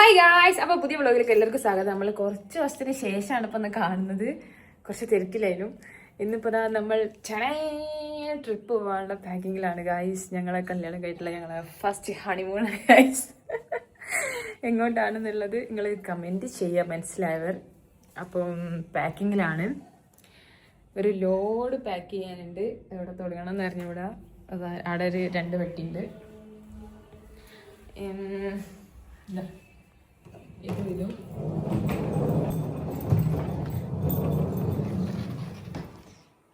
Hi guys, അപ്പോൾ പുതിയ വ്ളോഗിലേക്ക് എല്ലാവർക്കും സ്വാഗതം. നമ്മൾ കുറച്ച് ദിവസത്തിന് ശേഷമാണ് ഇപ്പം കാണുന്നത്. കുറച്ച് തിരക്കിലായാലും ഇന്നിപ്പോൾ നമ്മൾ ട്രിപ്പ് പോകാനുള്ള പാക്കിങ്ങിലാണ് ഗായ്സ്. ഞങ്ങളെ കല്യാണം കഴിഞ്ഞിട്ടുള്ള ഞങ്ങളെ ഫസ്റ്റ് ഹണിമൂൺ ഗായ്സ്. എങ്ങോട്ടാണെന്നുള്ളത് നിങ്ങൾ കമൻറ്റ് ചെയ്യുക മനസ്സിലായവർ. അപ്പം പാക്കിങ്ങിലാണ്. ഒരു ലോഡ് പാക്ക് ചെയ്യാനുണ്ട്. എവിടെ തുടങ്ങണം എന്ന് അറിഞ്ഞൂടാ. അവിടെ ഒരു 2 പെട്ടിയുണ്ട്. ഇതും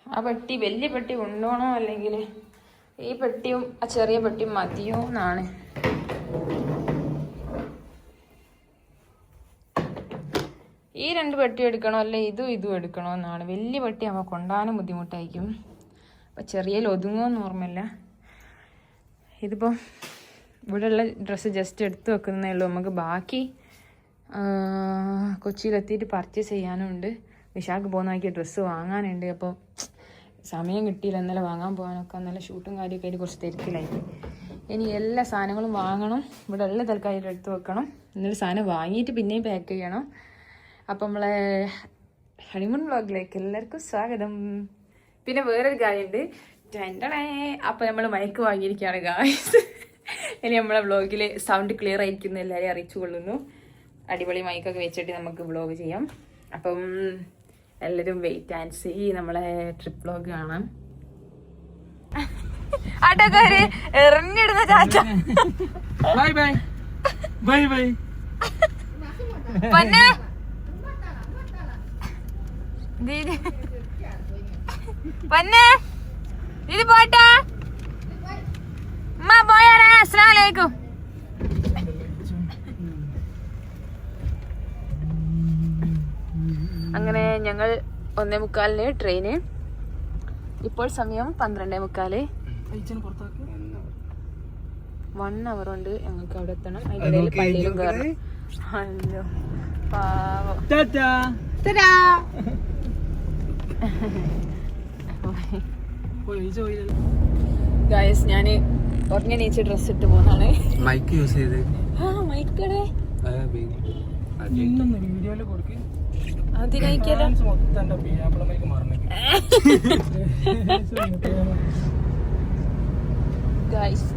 ആ പെട്ടി വലിയ പെട്ടി കൊണ്ടുപോകണോ അല്ലെങ്കിൽ ഈ പെട്ടിയും ആ ചെറിയ പെട്ടിയും മതിയോ എന്നാണ്. ഈ 2 പെട്ടി എടുക്കണോ അല്ലെ ഇതും എടുക്കണോ എന്നാണ്. വലിയ പെട്ടി ആകുമ്പോൾ കൊണ്ടുപോകാനും ബുദ്ധിമുട്ടായിരിക്കും. അപ്പം ചെറിയ ഒതുങ്ങുമെന്ന് ഓർമ്മയില്ല. ഇതിപ്പോൾ ഇവിടെയുള്ള ഡ്രസ്സ് ജസ്റ്റ് എടുത്ത് വെക്കുന്നേ ഉള്ളൂ. നമുക്ക് ബാക്കി കൊച്ചിയിലെത്തിയിട്ട് പർച്ചേസ് ചെയ്യാനുണ്ട്. വിശാഖ് പോകുന്നതാക്കി ഡ്രസ്സ് വാങ്ങാനുണ്ട്. അപ്പോൾ സമയം കിട്ടിയില്ല ഇന്നലെ വാങ്ങാൻ പോകാനൊക്കെ. ഇന്നലെ ഷൂട്ടും കാര്യമൊക്കെ ആയിട്ട് കുറച്ച് തിരക്കിലായി. ഇനി എല്ലാ സാധനങ്ങളും വാങ്ങണം. ഇവിടെ ഉള്ള തൽക്കാലം എടുത്ത് വെക്കണം. എന്നിട്ട് സാധനം വാങ്ങിയിട്ട് പിന്നെയും പാക്ക് ചെയ്യണം. അപ്പം നമ്മളെ ഹണിമൂൺ വ്ളോഗിലേക്ക് എല്ലാവർക്കും സ്വാഗതം. പിന്നെ വേറൊരു കാര്യമുണ്ട്. അപ്പം നമ്മൾ മൈക്ക് വാങ്ങിയിരിക്കുകയാണ് ഗായ്സ്. ഇനി നമ്മളെ വ്ളോഗിൽ സൗണ്ട് ക്ലിയർ ആയിരിക്കുന്നു എല്ലാവരെയും അറിയിച്ചു കൊള്ളുന്നു. അടിപൊളി മൈക്കൊക്കെ വെച്ചിട്ട് നമുക്ക് വ്ളോഗ് ചെയ്യാം. അപ്പം എല്ലാവരും വെയിറ്റ് ആൻഡ് സീ നമ്മളെ ട്രിപ്പ് വ്ളോഗ് കാണാം. ആട്ടോക്കാര് എറിഞ്ഞിടുന്ന ചാച്ച ബൈ ബൈ ബൈ ബൈ പൊന്നെ പൊന്നെ ഇത് പോട്ടാ ഉമ്മ പോയാരാ. അസ്സലാമലൈക്കും. അങ്ങനെ ഞങ്ങൾ 1:45 ട്രെയിന്. ഇപ്പോൾ സമയം 12:45. 1 അവർ കൊണ്ട് ഞങ്ങൾക്ക് അവിടെ എത്തണം. അതിനിടയിൽ പള്ളിയിലും കയറണം. അയ്യോ പാവം. ഗായ്സ്, ഞാൻ ഉറങ്ങി നീച്ച് ഡ്രസ് ഇട്ട് പോകുന്നതാണ്. മൈക്ക് യൂസ് ചെയ്ത് മൈക്കടെ വീഡിയോയില് കൊടുക്കും.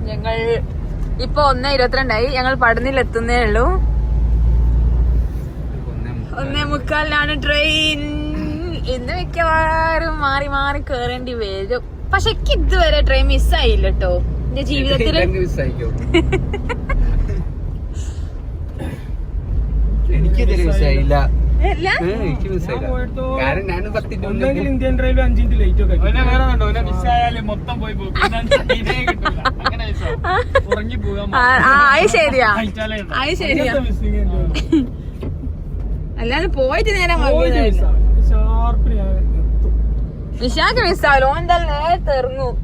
ഞങ്ങൾ ഇപ്പൊ 1:22 ഞങ്ങൾ പടനിൽ എത്തുന്നേ ഉള്ളൂ. 1:45 ട്രെയിൻ. ഇന്ന് മിക്കവാറും മാറി മാറി കേറേണ്ടി വരും. പക്ഷെ എനിക്ക് ഇതുവരെ ട്രെയിൻ മിസ്സായില്ല കേട്ടോ എന്റെ ജീവിതത്തിൽ. എനിക്കിതുവരെ മിസ്സായില്ല. ഇന്ത്യൻ റെയിൽവേ 5 മിനിറ്റ് ലേറ്റ് ഒക്കെ ശരിയാ അത് ശരിയാ. അല്ലാതെ പോയിട്ട് നേരം വിശാഖ് മിസ്സാവല്ലോ. എന്തായാലും നേരത്തെ ഇറങ്ങും.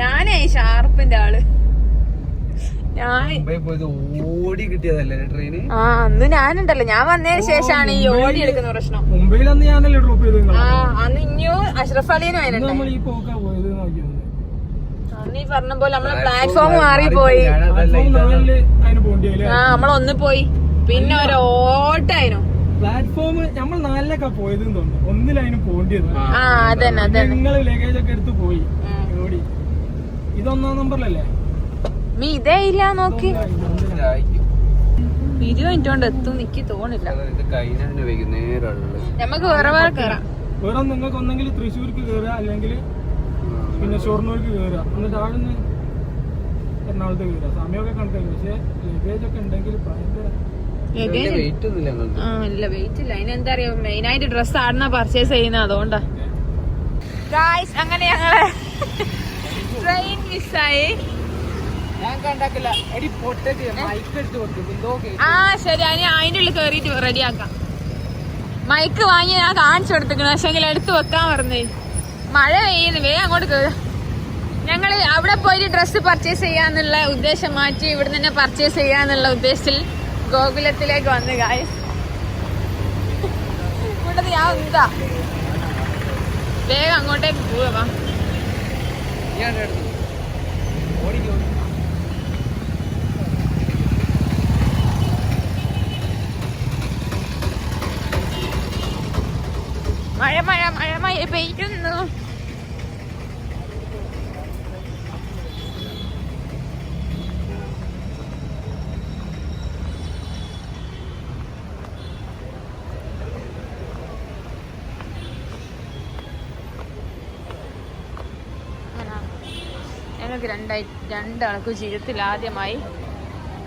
ഞാനേ ഷാർപ്പിന്റെ ആള്. ഓടി കിട്ടിയതല്ലേ ട്രെയിന്. അന്ന് ഞാനുണ്ടല്ലോ. ഞാൻ വന്നതിന് ശേഷമാണ് ഈ ഓടി എടുക്കുന്ന പ്രശ്നം. മുംബൈയിൽ അന്ന് ഞാനല്ലേ ഡ്രോപ്പ് ചെയ്തത്. അന്ന് ഇനിയോ അഷ്റഫ് അലിനും അതിനുണ്ട്. അന്ന് ഈ പറഞ്ഞ പോലെ നമ്മളെ പ്ലാറ്റ്ഫോം മാറിപ്പോയി. നമ്മളൊന്ന് പോയി പിന്നെ ഒരു ഓട്ടായിരുന്നു. പ്ലാറ്റ്ഫോം നമ്മൾ 4-ലൊക്കെ പോയത് തോന്നുന്നു. 1-ലായിരുന്നു പോകേണ്ടത്. അതന്നെ നിങ്ങള് ലഗേജ് ഒക്കെ എടുത്ത് പോയി ഓടി. ഇത് 1-ാം നമ്പറിലല്ലേ? നീ ഇതേ ഇല്ല നോക്കി. 20 മിനിറ്റ് കൊണ്ട് എത്തും എനിക്ക് തോന്നില്ല. നമുക്ക് വേറെ കയറാം. വേറെ നിങ്ങൾക്ക് ഒന്നെങ്കിൽ തൃശ്ശൂർക്ക് കയറുക, അല്ലെങ്കിൽ പിന്നെ ഷൊർണൂർക്ക് കയറുക. എന്നിട്ട് ആടുന്ന് എറണാകുളത്ത് കയറുക. സമയമൊക്കെ കണക്കായി. പക്ഷെ ലഗേജ് ഒക്കെ ഉണ്ടെങ്കിൽ ഭയങ്കര വെയിറ്റ് ഇല്ല. അതിനെന്താ അറിയാ, മെയിൻ ആയിട്ട് ഡ്രസ് ആടുന്ന പർച്ചേസ് ചെയ്യുന്ന. അതുകൊണ്ടാ ഗായ്സ്. അങ്ങനെ ഞങ്ങള് ട്രെയിൻ മിസ്സായി. ശരി, അതിന്റെ ഉള്ളിൽ കേറിയിട്ട് റെഡിയാക്കാം. മൈക്ക് വാങ്ങി ഞാൻ കാണിച്ചു കൊടുത്തിക്കണ. പക്ഷെ എടുത്ത് വെക്കാൻ പറഞ്ഞേ. മഴ പെയ്യുന്നു. വേഗം അങ്ങോട്ട് കേറുക. ഞങ്ങള് അവിടെ പോയിട്ട് ഡ്രസ്സ് പർച്ചേസ് ചെയ്യാന്നുള്ള ഉദ്ദേശം മാറ്റി ഇവിടെ തന്നെ പർച്ചേസ് ചെയ്യാന്നുള്ള ഉദ്ദേശത്തിൽ ഗോകുലത്തിലേക്ക് വന്ന് ഗായ്സ്. ഇവിടെ ഞാൻ എന്താ വേഗം അങ്ങോട്ടേക്ക് പോവാ. മഴ പെയ്യുന്നു. ഞങ്ങൾക്ക് രണ്ടാൾക്കും ജീവിതത്തിൽ ആദ്യമായി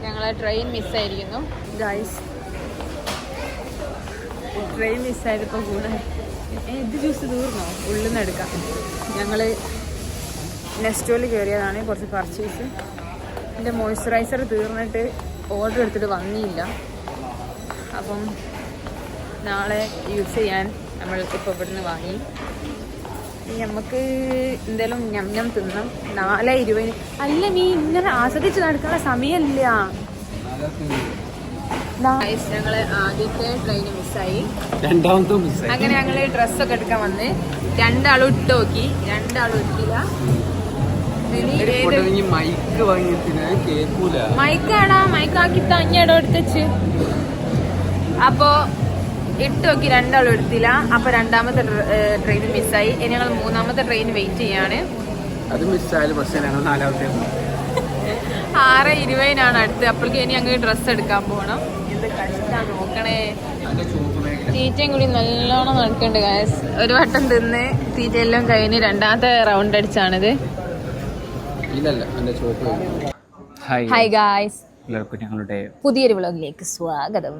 ഞങ്ങളെ ട്രെയിൻ മിസ്സായിരിക്കുന്നു ഗൈസ്. ട്രെയിൻ മിസ്സായതിപ്പോൾ കൂടെ ഇത് ജ്യൂസ് തീർന്നോ? ഉള്ളിൽ നിന്ന് എടുക്കാം. ഞങ്ങൾ നെസ്റ്റോയിൽ കയറിയതാണ് കുറച്ച് പർച്ചേസ്. എൻ്റെ മോയ്സ്ചറൈസർ തീർന്നിട്ട് ഓർഡർ എടുത്തിട്ട് വന്നില്ല. അപ്പം നാളെ യൂസ് ചെയ്യാൻ നമ്മൾ ഇപ്പോൾ ഇവിടുന്ന് വാങ്ങി. നമുക്ക് എന്തായാലും ഞം തിന്നാം. 4:20. അല്ല നീ ഇങ്ങനെ ആസ്വദിച്ച് നടക്കുന്ന സമയമില്ല. ഞങ്ങള് ആദ്യത്തെ ട്രെയിൻ മിസ്സായി, രണ്ടാമത്തെ മിസ്സായി. അങ്ങനെ ഞങ്ങള് ഡ്രസ്സൊക്കെ എടുക്കാൻ വന്ന് രണ്ടാളും ഇട്ട് നോക്കി, രണ്ടാളും ഇട്ടില്ല. മൈക്കാടാ മൈക്കാക്കി തഞ്ഞടോ എടുത്തുവെച്ച്. അപ്പോ ഇട്ട് നോക്കി, രണ്ടാളും എടുത്തില്ല. അപ്പൊ രണ്ടാമത്തെ ട്രെയിൻ മിസ്സായി. ഇനി ഞങ്ങൾ മൂന്നാമത്തെ ട്രെയിൻ വെയിറ്റ് ചെയ്യാണ്. അത് മിസ്സായാലും പക്ഷേ ഞങ്ങൾ 4-ാമത്തെ 6:20 അടുത്ത്. അപ്പോഴേക്ക് ഇനി ഞങ്ങൾ ഡ്രസ്സ് എടുക്കാൻ പോകണം. എന്ത് കഷ്ടാണ് നോക്കണേ. തീറ്റയും കൂടി നല്ലോണം നടക്കുന്നുണ്ട് ഗായ്സ്. ഒരു വട്ടം തിന്ന് തീറ്റയെല്ലാം കഴിഞ്ഞ് രണ്ടാമത്തെ റൗണ്ട് അടിച്ചാണിത്. ഹായ് ഗായ്സ്, എല്ലാവർക്കും ഞങ്ങളുടെ പുതിയൊരു വ്ളോഗിലേക്ക് സ്വാഗതം.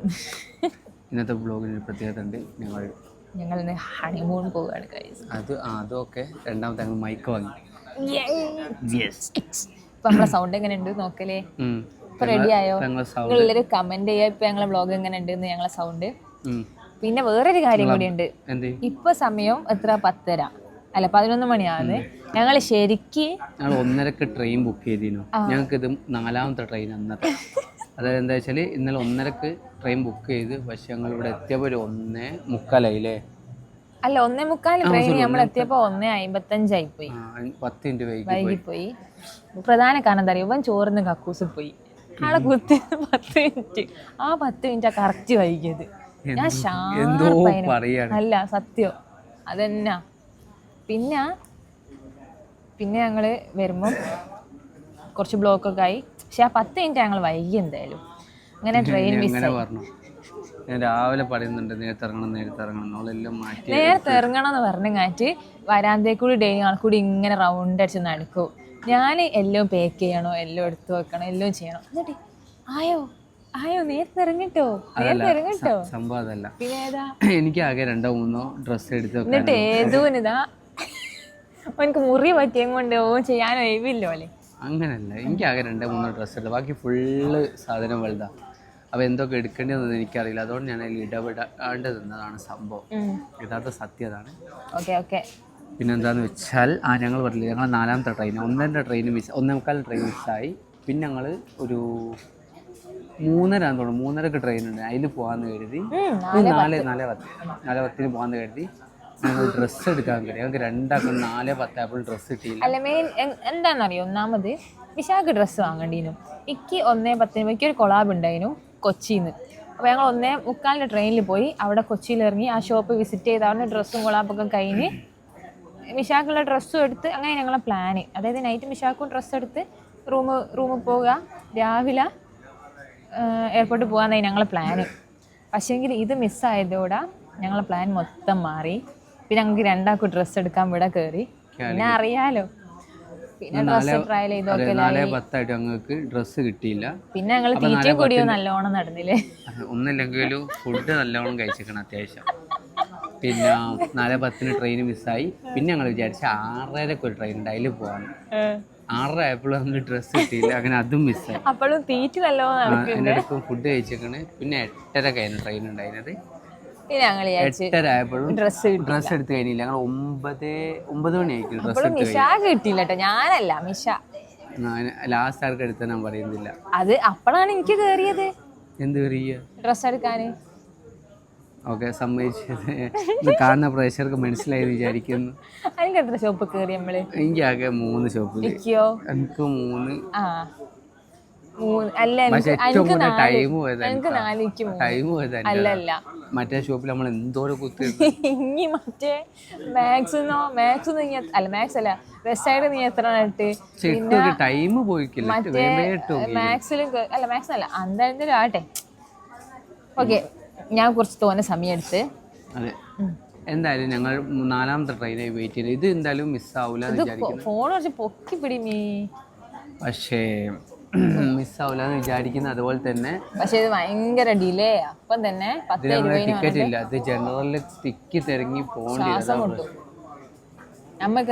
ഇന്നത്തെ വ്ളോഗിന് പ്രത്യേകത ഉണ്ട്. ഞങ്ങൾ ഇന്ന് ഹണിമൂൺ പോവുകയാണ് ഗായ്സ്. അതൊക്കെ രണ്ടാമത്തെ ഞങ്ങൾ മൈക്ക് വാങ്ങി. ഇപ്പൊ നമ്മളെ സൗണ്ട് എങ്ങനെ ഉണ്ട് നോക്കലേ? ഇപ്പൊ റെഡി ആയോ? നിങ്ങളെല്ലാവരും കമന്റ് ചെയ്യാ ഇപ്പൊ ഞങ്ങളെ വ്ളോഗ് എങ്ങനെ ഉണ്ട് ഞങ്ങളെ സൗണ്ട്. പിന്നെ വേറൊരു കാര്യം കൂടി ഉണ്ട്. ഇപ്പൊ സമയം എത്ര? 10:30 അല്ല 11 മണിയാണ്. ഞങ്ങൾ ശരിക്ക് 1:30 ട്രെയിൻ ബുക്ക് ചെയ്തിരുന്നു. ഞങ്ങൾക്ക് ഇത് 4-ാമത്തെ ട്രെയിൻ അന്നത്തെ. അതായത് എന്താ വെച്ചാൽ ഇന്നലെ 1:30 ട്രെയിൻ ബുക്ക് ചെയ്ത്, പക്ഷെ ഞങ്ങൾ ഇവിടെ എത്തിയപ്പോൾ ഒരു 1:45 അല്ല 1:45 ട്രെയിൻ നമ്മൾ എത്തിയപ്പോ 1:55 ആയിപ്പോയി. 10 മിനിറ്റ് വൈകിപ്പോയി. പ്രധാന കാരണം എന്താ അറിയോ? ഇവൻ ചോറിന് കക്കൂസ് പോയി. ആളെ കുത്തി 10 മിനിറ്റ്. ആ 10 മിനിറ്റാ കറക്റ്റ് വൈകിയത്. ഞാൻ അല്ല സത്യം അതെന്നാ. പിന്നെ ഞങ്ങള് വരുമ്പോ കുറച്ച് ബ്ലോക്കൊക്കെ ആയി. പക്ഷെ ആ 10 മിനിറ്റ് ഞങ്ങൾ വൈകി എന്തായാലും. അങ്ങനെ ട്രെയിൻ മിസ്സായി. ഞാൻ രാവിലെ പറയുന്നുണ്ട് നേരത്തെ ഇറങ്ങണം മാറ്റി നേരത്തെ ഇറങ്ങണം എന്ന് പറഞ്ഞു കാറ്റ് വരാന്തേക്കൂടി ഡെയിലി ആൾക്കൂടി ഇങ്ങനെ റൗണ്ട് അടിച്ച് നടക്കും. ഞാൻ എല്ലാം പാക്ക് ചെയ്യണോ, എല്ലാം എടുത്തു വെക്കണം, എല്ലാം ചെയ്യണം. എന്നിട്ട് ആയോ നേരത്തെ ഇറങ്ങിട്ടോ സംഭവം അതല്ല. പിന്നെ ഏതാ എനിക്ക് ആകെ 2-3 ഡ്രസ്സ് എടുത്ത് എന്നിട്ട് ഏതോനിതാ എനിക്ക് മുറി പറ്റിയും കൊണ്ട് ചെയ്യാനോ ഒഴിവില്ലോ അല്ലേ? അങ്ങനല്ല, എനിക്ക് ആകെ 2-3 ഡ്രസ്സ് എടുത്തു. ബാക്കി ഫുള്ള് സാധനം വലുതാ. അപ്പോൾ എന്തൊക്കെ എടുക്കേണ്ടതെന്ന് എനിക്കറിയില്ല. അതുകൊണ്ട് ഞാൻ അതിൽ ഇടപെടാണ്ട് നിന്നതാണ് സംഭവം. യഥാർത്ഥ സത്യതാണ്. ഓക്കെ. പിന്നെന്താന്ന് വെച്ചാൽ ഞങ്ങൾ പറഞ്ഞില്ല, ഞങ്ങൾ 4-ാമത്തെ ട്രെയിൻ 1:30 ട്രെയിൻ 1:45 ട്രെയിൻ മിസ്സായി. പിന്നെ ഞങ്ങൾ ഒരു 3:30 3:30 ട്രെയിൻ ഉണ്ട്, അതിൽ പോകാമെന്ന് കരുതി. 4:10 പോകാമെന്ന് കരുതി. ഞങ്ങൾ ഡ്രസ്സ് എടുക്കാൻ കരുതി. ഞങ്ങൾക്ക് രണ്ടാക്കും 4:10 ആയപ്പോൾ ഡ്രസ്സ് കിട്ടിയില്ല. അല്ല മെയിൻ എന്താണെന്നറിയോ? ഒന്നാമത് വിശാഖ് ഡ്രസ്സ് വാങ്ങേണ്ടിയിരുന്നു. എനിക്ക് 1:10 ഒരു കൊളാബ് ഉണ്ടായിരുന്നു കൊച്ചിയിൽ നിന്ന്. അപ്പോൾ ഞങ്ങൾ 1:45 ട്രെയിനിൽ പോയി. അവിടെ കൊച്ചിയിൽ ഇറങ്ങി ആ ഷോപ്പ് വിസിറ്റ് ചെയ്താണ് ഡ്രസ്സും കൊളാബൊക്കെ കഴിഞ്ഞ് വിശാഖുള്ള ഡ്രസ്സും എടുത്ത് അങ്ങനെ ഞങ്ങളെ പ്ലാന്. അതായത് നൈറ്റ് വിശാഖും ഡ്രസ്സ് എടുത്ത് റൂമിൽ പോവുക, രാവിലെ എയർപോർട്ടിൽ പോകാമെന്നായി ഞങ്ങളെ പ്ലാന്. പക്ഷേങ്കിൽ ഇത് മിസ്സായതോടെ ഞങ്ങളെ പ്ലാൻ മൊത്തം മാറി. പിന്നെ ഞങ്ങൾക്ക് രണ്ടാൾക്കും ഡ്രസ്സ് എടുക്കാൻ ഇവിടെ കയറി. പിന്നെ അറിയാലോ, പിന്നെ ഡ്രസ്സ് ട്രയൽ ചെയ്തൊക്കെ 4:10 ഞങ്ങൾക്ക് ഡ്രസ്സ് കിട്ടിയില്ല. പിന്നെ ഞങ്ങൾ തീറ്റയും കൂടിയോ നല്ലോണം നടന്നില്ലേ? ഒന്നില്ലെങ്കിലും ഫുഡ് നല്ലോണം കഴിച്ചിരിക്കണം അത്യാവശ്യം. പിന്നെ 4:10 ട്രെയിൻ മിസ്സായി. പിന്നെ ഞങ്ങൾ വിചാരിച്ച 6:30 ഒരു ട്രെയിൻ ഉണ്ട്, അതിൽ പോകാൻ. 6:30 ആയപ്പോഴും ഞങ്ങൾക്ക് ഡ്രസ്സ് കിട്ടിയില്ല. അങ്ങനെ അതും മിസ്സായി. അപ്പോഴും തീറ്റ നല്ലോണം എൻ്റെ അടുത്തും ഫുഡ് കഴിച്ചിരിക്കണ്. പിന്നെ 8:30 ട്രെയിൻ ഉണ്ടായിരുന്നത്. പിന്നെ ഞങ്ങൾ 8:30 ആയപ്പോഴും ഡ്രസ്സ് എടുത്ത് കഴിഞ്ഞില്ല. ഞങ്ങൾ 9 മണിയായിരിക്കും ഡ്രസ്സ് എടുത്ത് കിട്ടിയില്ല കേട്ടോ. ഞാനല്ല മിഷ ലാസ്റ്റ് ആർക്ക് എടുത്ത ഞാൻ പറയുന്നില്ല. അത് അപ്പോഴാണ് എനിക്ക് കേറിയത്. എന്ത് കയറിയ ഡ്രസ്സ് എടുക്കാന്? ഓക്കെ, സമ്മതിച്ചത്. കാണുന്ന പ്രേക്ഷകർക്ക് മനസ്സിലായി വിചാരിക്കുന്നു. എനിക്ക് എത്ര ഷോപ്പ് കയറി നമ്മള്? എനിക്ക് ആകെ 3 ഷോപ്പ്. എനിക്ക് 3. അല്ല പക്ഷെ ഏറ്റവും കൂടുതൽ ടൈം എനിക്ക് 4 ടൈം പോയത് അല്ലല്ല മറ്റേ ഷോപ്പിൽ നമ്മൾ എന്തോരം കുത്തി ഇനി മറ്റേ മാത്സ് അല്ല മാത്സ് അല്ല വെസ്റ്റ് സൈഡ് നീ എത്ര ഇട്ട് ടൈം പോയിക്കില്ല മറ്റേ മാത്സിൽ അല്ല മാത്സ് അല്ല എന്തായാലും ആട്ടെ. ഓക്കെ, ഞാൻ കുറച്ച് തോന്നെ സമയം എടുത്ത്. അതെ, എന്തായാലും ഞങ്ങൾ 4ാമത്തെ ട്രെയിനായി വെയിറ്റ് ചെയ്ത്. ഇത് എന്തായാലും മിസ്സാവൂല വിചാരിക്കുന്നു. ഫോൺ കുറച്ച് പൊക്കി പിടി നീ. പക്ഷേ മിസ്സാവൂലെന്ന് വിചാരിക്കുന്നു. അതുപോലെ തന്നെ പക്ഷെ ഇത് ഭയങ്കര ഡിലേ. അപ്പം തന്നെ 10-20 ടിക്കറ്റ് ഇല്ല. അത് ജനറലിൽ തിക്കി തിരങ്ങി പോകേണ്ടി വരും.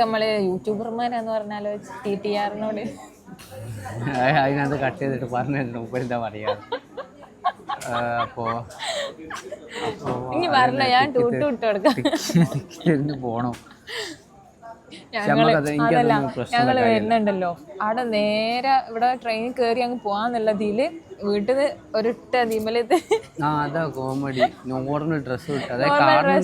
നമ്മള് യൂട്യൂബർമാരാന്ന് പറഞ്ഞാലോ TTRനോട് അതിനകത്ത് കട്ട് ചെയ്തിട്ട് പറഞ്ഞിട്ടുണ്ട് മുപ്പരെന്താ പറയാ. അപ്പോ ഇനി പറഞ്ഞ ഞാൻ ടൂട്ട് വിട്ട് കൊടുക്കാം. പോണം. ഞങ്ങള് വരുന്നുണ്ടല്ലോ അവിടെ നേരെ ഇവിടെ ട്രെയിനിൽ കയറി അങ്ങ് പോവാന്നുള്ളതില് വീട്ടില് ഒരിട്ട അതിമലത് അതാ കോമഡി. നോർമൽ ഡ്രസ്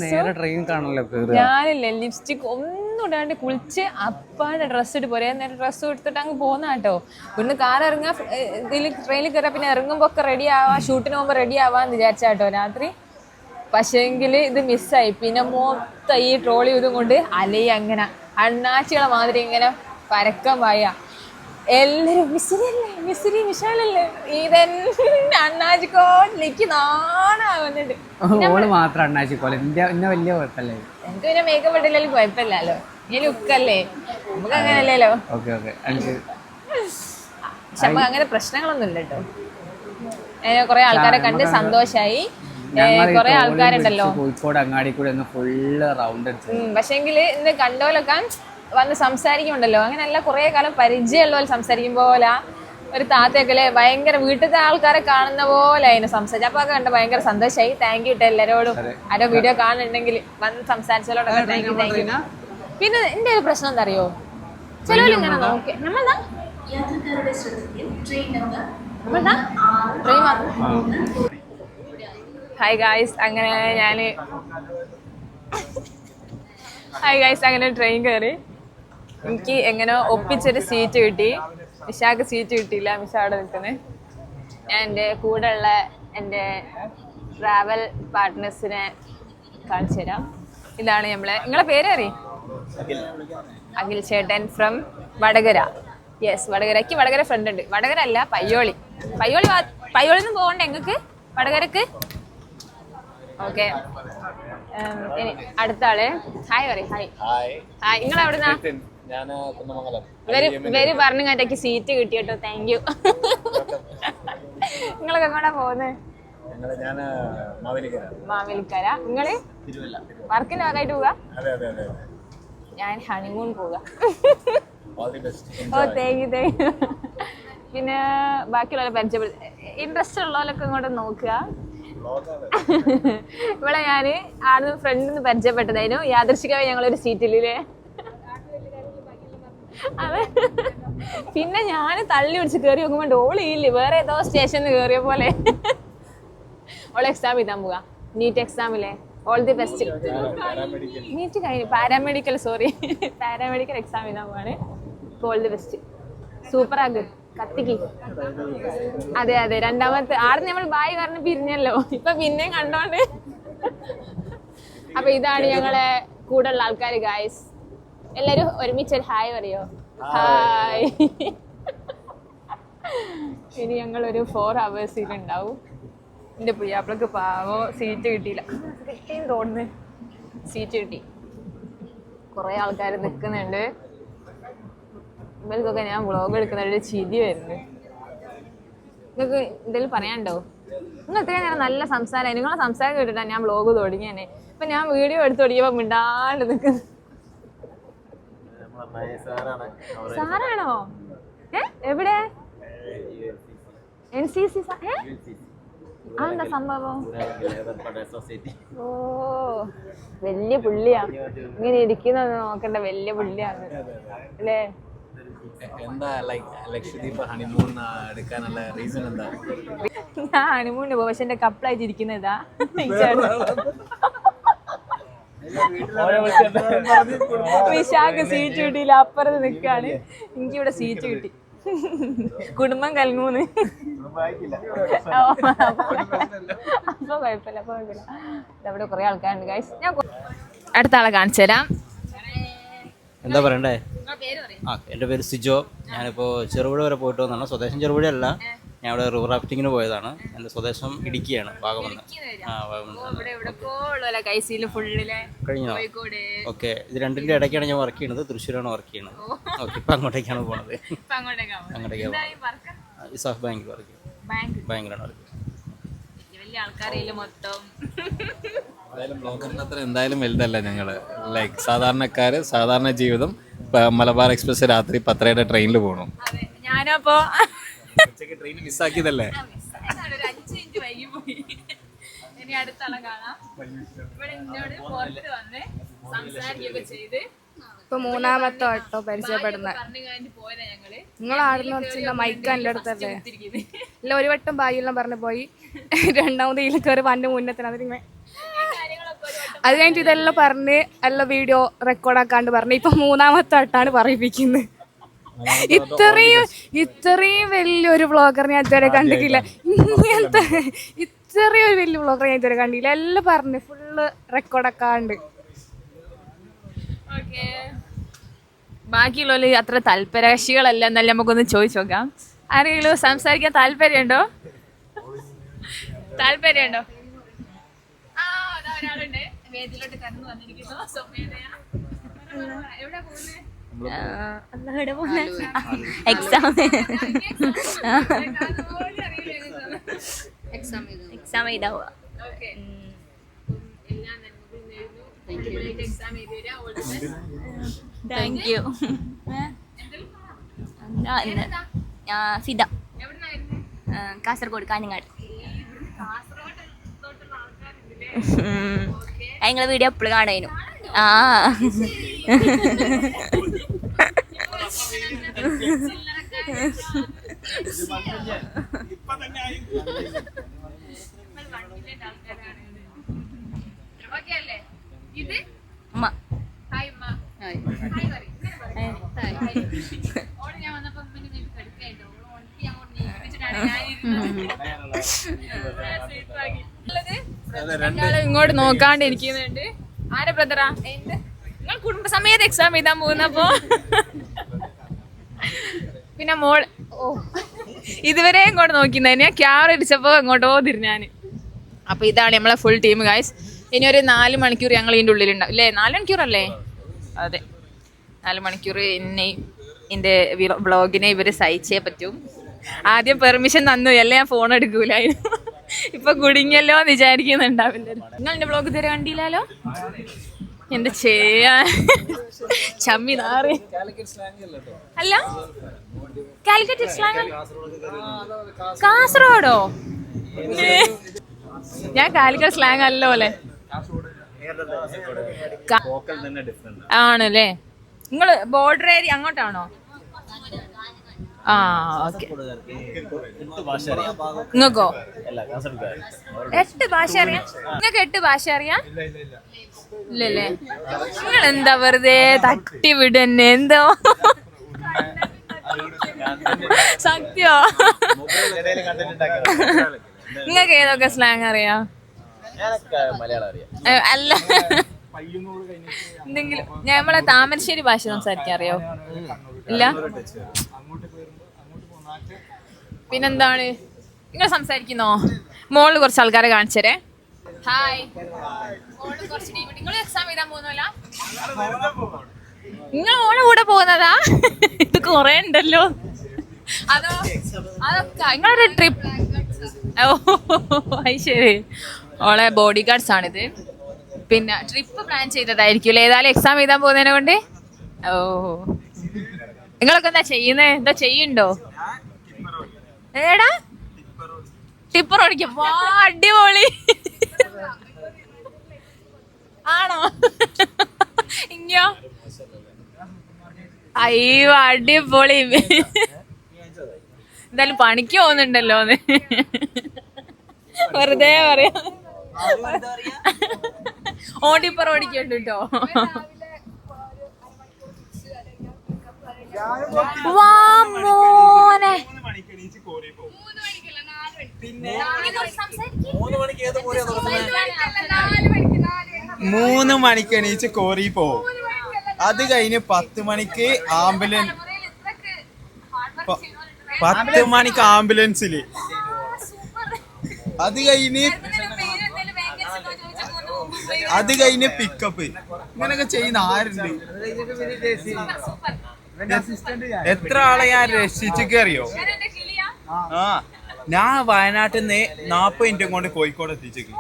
നേരെ ട്രെയിൻ കാണല്ലോ. ഞാനില്ലേ ലിപ്സ്റ്റിക് ഒന്നും ഇടാണ്ട് കുളിച്ച് അപ്പാടെ ഡ്രസ്സ് ഇട്ട് പോരാ. നേരെ ഡ്രസ്സ് എടുത്തിട്ട് അങ്ങ് പോകുന്ന കേട്ടോ. ഇവിടുന്ന് കാർ ഇറങ്ങാ ഇതിൽ ട്രെയിനിൽ കയറാ. പിന്നെ ഇറങ്ങുമ്പോ ഒക്കെ റെഡി ആവാ, ഷൂട്ടിന് പോകുമ്പോ റെഡി ആവാന്ന് വിചാരിച്ചാട്ടോ രാത്രി. പക്ഷേങ്കിൽ ഇത് മിസ്സായി. പിന്നെ മൊത്തം ഈ ട്രോളി ഇതും കൊണ്ട് അലയി അങ്ങനെ അണ്ണാച്ചികളെ മാതിരി ഇങ്ങനെ പരക്കം പായ. എല്ലാരും മിസ്രി വിശാലല്ലേ ഇതെന്നെ അണ്ണാച്ചിക്കോ എനിക്ക് നാണാവുന്നുണ്ട്. മാത്രം അണ്ണാച്ചിക്കോലെ വലിയ കുഴപ്പമില്ല. എനിക്ക് പിന്നെ മേക്കപ്പ് ഇട്ടില്ലെങ്കിലും കുഴപ്പമില്ലല്ലോ. ഈ ലുക്കല്ലേ, നമുക്ക് അങ്ങനെയല്ലല്ലോ. പക്ഷെ നമുക്ക് അങ്ങനെ പ്രശ്നങ്ങളൊന്നും ഇല്ല കേട്ടോ. കുറെ ആൾക്കാരെ കണ്ട് സന്തോഷായി. കൊറേ ആൾക്കാരുണ്ടല്ലോ കോഴിക്കോട് അങ്ങാടി കൂടെ ഫുള്ള് റൗണ്ട്. പക്ഷെങ്കില് ഇന്ന് കണ്ടോലൊക്കെ വന്ന് സംസാരിക്കുന്നുണ്ടല്ലോ. അങ്ങനെയല്ല, കുറെ കാലം പരിചയമുള്ള പോലെ സംസാരിക്കും പോലെ. ഒരു താത്തയൊക്കെ ഭയങ്കര വീട്ടിലത്തെ ആൾക്കാരെ കാണുന്ന പോലെ അതിന് സംസാരിച്ചു. അപ്പൊ ഒക്കെ കണ്ട ഭയങ്കര സന്തോഷമായി. താങ്ക് യു എല്ലാരോടും. ആരോ വീഡിയോ കാണുന്നുണ്ടെങ്കിൽ വന്ന് സംസാരിച്ചോളൊക്കെ താങ്ക് യു. പിന്നെ എന്റെ ഒരു പ്രശ്നം എന്താ അറിയോ, ചിലവർ ഇങ്ങനെ നോക്കി നമ്മളതാ ട്രെയിൻ. ഹായ് ഗായ്സ്, അങ്ങനെ ട്രെയിൻ കയറി. എനിക്ക് എങ്ങനെ ഒപ്പിച്ചൊരു സീറ്റ് കിട്ടി. മിഷാക്ക് സീറ്റ് കിട്ടിയില്ല. മിഷ അവിടെ നിൽക്കുന്നത്. ഞാൻ എൻ്റെ കൂടെയുള്ള എൻ്റെ ട്രാവൽ പാർട്ട്നേഴ്സിനെ കാണിച്ചു തരാം. ഇതാണ് നിങ്ങളെ പേര് അറിയും? അഖിൽ ചേട്ടൻ ഫ്രം വടകര. യെസ്, വടകരക്ക് വടകര ഫ്രണ്ട് ഉണ്ട്. വടകര അല്ല, പയ്യോളി നിന്ന് പോകണ്ടേ നിങ്ങൾക്ക് വടകരക്ക്? ഓക്കെ, ഇനി അടുത്ത ആള് ഹായ് പറയും. ഹായ്, നിങ്ങൾ എവിടുന്നാ? ഇവര് പറഞ്ഞു കേട്ടേക്ക് സീറ്റ് കിട്ടി കേട്ടോ. Thank you. നിങ്ങളൊക്കെ എങ്ങോട്ടാ പോകുന്നത്? മാവേലിക്കര. നിങ്ങള് വർക്കിന്റെ ഭാഗമായിട്ട് പോവുക? ഞാൻ ഹണിമൂൺ പോവുക. ഓ താങ്ക് യു. പിന്നെ ബാക്കിയുള്ളവരെ പരിചയപ്പെടുത്ത ഇൻട്രസ്റ്റ് ഉള്ളവരൊക്കെ ഇങ്ങോട്ട് നോക്കുക. ഇവിടെ ഞാന് ആദ്യം ഫ്രണ്ടിന്ന് പരിചയപ്പെട്ടതായിരുന്നു. യാദൃശ്ചികമായി ഞങ്ങളൊരു സീറ്റില്ലേ. അതെ, പിന്നെ ഞാൻ തള്ളി പിടിച്ച് കയറി നോക്കുമ്പോ ഡോളിയില്ലേ, വേറെ ഏതോ സ്റ്റേഷനിൽ കയറിയ പോലെ. ഓൾ എക്സാം എഴുതാൻ പോവാ, നീറ്റ് എക്സാമില്ലേ. All the best. നീറ്റ് കഴിഞ്ഞു, പാരാമെഡിക്കൽ എക്സാം എഴുതാൻ പോവാണ്. All the best. സൂപ്പർ ആഗ് കത്തിക്ക്. അതെ, രണ്ടാമത്തെ ആടെ നമ്മൾ ബായ് പറഞ്ഞ് പിരിഞ്ഞല്ലോ. ഇപ്പൊ പിന്നെയും കണ്ടോണ്ട്. അപ്പൊ ഇതാണ് ഞങ്ങളെ കൂടെ ഉള്ള ആൾക്കാർ ഗായ്സ്. എല്ലാരും ഒരുമിച്ചൊരു ഹായ് പറയോ? ഹായ്. ഇനി ഞങ്ങളൊരു 4 hours ഉണ്ടാവും. എന്റെ പുയ്യാപ്പിളക്ക് പാവോ സീറ്റ് കിട്ടിയില്ല. കിട്ടിയും തോന്നുന്നു സീറ്റ് കിട്ടി. കുറെ ആൾക്കാർ നിൽക്കുന്നുണ്ട്. ഇവർക്കൊക്കെ ഞാൻ വ്ളോഗ് എടുക്കുന്നവരുടെ ചിരി വരുന്നു. നിങ്ങൾക്ക് എന്തെങ്കിലും പറയാനുണ്ടോ? നിങ്ങൾ ഇത്രയും നേരം നല്ല സംസാരം. നിങ്ങളെ സംസാരം കേട്ടിട്ടാണ് ഞാൻ വ്ളോഗ് തുടങ്ങിയാണ്. ഇപ്പൊ ഞാൻ വീഡിയോ എടുത്ത് തുടങ്ങിയപ്പോ മിണ്ടാണ്ട് നിൽക്കുന്നു. സാറാണോ? എവിടെ? NCC? അതെന്താ സംഭവം? ഓ, വലിയ പുള്ളിയാ. ഇങ്ങനെ ഇരിക്കുന്നത് നോക്കണ്ട, വലിയ പുള്ളിയാണ് അല്ലേ? ഞാൻ ഹണിമൂണിന് പോകും. പക്ഷെ എന്റെ കപ്പിളായിട്ട് ഇരിക്കുന്നതാ. വിശാഖ് സീറ്റ് കിട്ടിയില്ല, അപ്പുറത്ത് നിൽക്കാണ്. എനിക്കിവിടെ സീറ്റ് കിട്ടി. കുടുംബം കലങ്ങൂന്ന്. അപ്പൊ കുഴപ്പമില്ല. അവിടെ കുറെ ആൾക്കാരുണ്ട് ഗൈസ്. ഞാൻ അടുത്ത ആളെ കാണിച്ചു തരാം. എന്താ പറയണ്ടേ? എൻ്റെ പേര് സിജോ. ഞാനിപ്പോൾ ചെറുപുഴ വരെ പോയിട്ട് വന്നതാണ്. സ്വദേശം ചെറുപുഴയല്ല, ഞാൻ ഇവിടെ റിവർ റാഫ്റ്റിങ്ങിന് പോയതാണ്. എൻ്റെ സ്വദേശം ഇടുക്കിയാണ്, വാഗമൺ. കഴിഞ്ഞോ? ഓക്കെ, ഇത് രണ്ടിൻ്റെ ഇടയ്ക്കാണ് ഞാൻ വർക്ക് ചെയ്യുന്നത്. തൃശ്ശൂരാണ് വർക്ക് ചെയ്യുന്നത്. ഓക്കെ, ഇപ്പം അങ്ങോട്ടേക്കാണ് പോണത്. അങ്ങോട്ടേക്കാണ് ഇസാഫ് ബാങ്കിൽ വർക്ക് ചെയ്യും. ബാങ്കിലാണ് വർക്ക് ചെയ്യുന്നത്. എന്തായാലും വലുതല്ല ഞങ്ങള്. ലൈക്ക് സാധാരണക്കാര്, സാധാരണ ജീവിതം. മലബാർ എക്സ്പ്രസ് രാത്രി 10:30 ട്രെയിനിൽ പോകണം. ഞാനപ്പോ ട്രെയിൻ മിസ്സാക്കിയതല്ലേ. ഇനി അടുത്താളെ കാണാം. ഇവിടെ എന്നോട് പുറത്ത് വന്ന് സംസാരിക്കുകയൊക്കെ ചെയ്ത് ഇപ്പൊ മൂന്നാമത്തെ വട്ടോ പരിചയപ്പെടുന്നത്. നിങ്ങളാടുന്ന വെച്ചാൽ മൈക്ക് എൻ്റെ അടുത്തല്ലേ? ഇല്ല, ഒരു വട്ടം ബായിയെല്ലാം പറഞ്ഞു പോയി. രണ്ടാമത് ഇതിൽ കയറി വന്റെ മുന്നത്തിന് അതിങ്ങനെ അത് കഴിഞ്ഞിട്ട് ഇതെല്ലാം പറഞ്ഞ് എല്ലാം വീഡിയോ റെക്കോർഡാക്കാണ്ട് പറഞ്ഞു. ഇപ്പൊ മൂന്നാമത്തെ വട്ടാണ് പറയിപ്പിക്കുന്നത്. ഇത്രയും വലിയൊരു വ്ളോഗർ ഞാൻ ഇതുവരെ കണ്ടിട്ടില്ല. ഇങ്ങനത്തെ ഇത്രയും ഒരു വലിയ വ്ളോഗർ ഞാൻ ഇതുവരെ കണ്ടില്ല. എല്ലാം പറഞ്ഞ് ഫുള്ള് റെക്കോർഡാക്കാണ്ട്. ബാക്കിയുള്ളവര് അത്ര താല്പര്യകക്ഷികളല്ല. എന്നാലും നമുക്കൊന്ന് ചോദിച്ചു നോക്കാം. ആരെങ്കിലും സംസാരിക്കാൻ താല്പര്യമുണ്ടോ? ഒരാളുണ്ട് വേദിയിലോട്ട് കടന്നു വന്നിരിക്കുന്നു. എവിടെ പോകുന്നത്? എക്സാം എഴുതാവുക. Thank you. ഫിദ, കാസർഗോഡ്, കാഞ്ഞങ്ങാട്. നിങ്ങളെ വീഡിയോ എപ്പോഴും കാണാനും. ഇങ്ങോട്ട് നോക്കാണ്ട് ഇരിക്കുന്നുണ്ട്. ആരെ ബ്രദറാ? നിങ്ങൾ കുടുംബസമേത എക്സാം എഴുതാൻ പോകുന്നപ്പോ പിന്നെ മോൾ ഇതുവരെ ഇങ്ങോട്ട് നോക്കിന്നതിന് ക്യാമറ ഇടിച്ചപ്പോ എങ്ങോട്ടോ തിരിഞ്ഞാന്. അപ്പൊ ഇതാണ് നമ്മളെ ഫുൾ ടീം ഗൈസ്. ഇനി ഒരു 4 മണിക്കൂർ ഞങ്ങൾ ഇതിൻ്റെ ഉള്ളിലുണ്ടാവും അല്ലേ? 4 മണിക്കൂറല്ലേ? അതെ, 4 മണിക്കൂർ എൻ്റെ വ്ളോഗിനെ ഇവര് സഹിച്ചേ പറ്റും. ആദ്യം പെർമിഷൻ തന്നു, അല്ലേ ഞാൻ ഫോൺ എടുക്കൂലായിരുന്നു. ഇപ്പൊ കുടുങ്ങിയല്ലോ എന്ന് വിചാരിക്കുന്നുണ്ടാവില്ല. നിങ്ങൾ എന്റെ വ്ളോഗ് ഇതുവരെ കണ്ടില്ലല്ലോ. എന്താ ചെയ്യാ, ചമ്മി നാറി. അല്ല, കാലിക്കറ്റ് സ്ലാങ്. കാസർഗോഡോ? ഞാൻ കാലിക്കറ്റ് സ്ലാങ് അല്ലോ അല്ലേ? ആണല്ലേ? നിങ്ങള് ബോർഡർ ഏരിയ അങ്ങോട്ടാണോ? ആ, ഓക്കെ. നിങ്ങൾക്കോ 8 ഭാഷ അറിയാം? നിങ്ങൾക്ക് 8 ഭാഷ അറിയാം? ഇല്ലല്ലേ? നിങ്ങൾ എന്താ വെറുതെ തട്ടി വിടന്നെ? എന്തോ സത്യോ? നിങ്ങൾക്ക് ഏതൊക്കെ സ്ലാങ് അറിയാം? അല്ല, എന്തെങ്കിലും നമ്മളെ താമരശ്ശേരി ഭാഷ സംസാരിക്കാൻ അറിയോ? ഇല്ല. പിന്നെന്താണ് നിങ്ങൾ സംസാരിക്കുന്നോ? മോള് കുറച്ച് ആൾക്കാരെ കാണിച്ചേ. ഹായ്. നിങ്ങൾ എക്സാം എഴുതാൻ പോകുന്നല്ല? നിങ്ങൾ മോളെ കൂടെ പോകുന്നതാ? ഇത് കൊറേ ഉണ്ടല്ലോ. അതോ അതൊക്കെ നിങ്ങളൊരു ട്രിപ്പ്? ഓ, അത് ശരി. ഓളെ ബോഡി ഗാർഡ്സ് ആണിത്. പിന്നെ ട്രിപ്പ് പ്ലാൻ ചെയ്തതായിരിക്കും അല്ലേ? ഏതായാലും എക്സാം എഴുതാൻ പോകുന്നതിനെ കൊണ്ട്. ഓ, നിങ്ങളൊക്കെ എന്താ ചെയ്യുന്നേ? എന്താ ചെയ്യണ്ടോ? ഏടാ ടിപ്പർ ഓടിക്കും. അടിപൊളി ആണോ? ഇങ്ങോ? അയ്യോ, അടിപൊളി. എന്തായാലും പണിക്ക് പോകുന്നുണ്ടല്ലോ എന്ന് വെറുതെ പറയാ. ഓടിപ്പർ ഓടിക്കണ്ട് കേട്ടോ. വാ മോനെ. 3 മണിക്ക് എണീച്ച് കോറി പോവും. അത് കഴിഞ്ഞ് 10 മണിക്ക് ആംബുലൻസ് 10 മണിക്ക് ആംബുലൻസില്. അത് കഴിഞ്ഞ് പിക്കപ്പ്. ഇങ്ങനൊക്കെ ചെയ്യുന്ന ആരുണ്ട്? എത്ര ആളെ ഞാൻ രക്ഷിച്ചൊക്കെ അറിയോ? ആ, ഞാൻ വയനാട്ടിൽ നിന്ന് 40 മിനിറ്റ് കൊണ്ട് കോഴിക്കോട് എത്തിച്ചേക്ക്.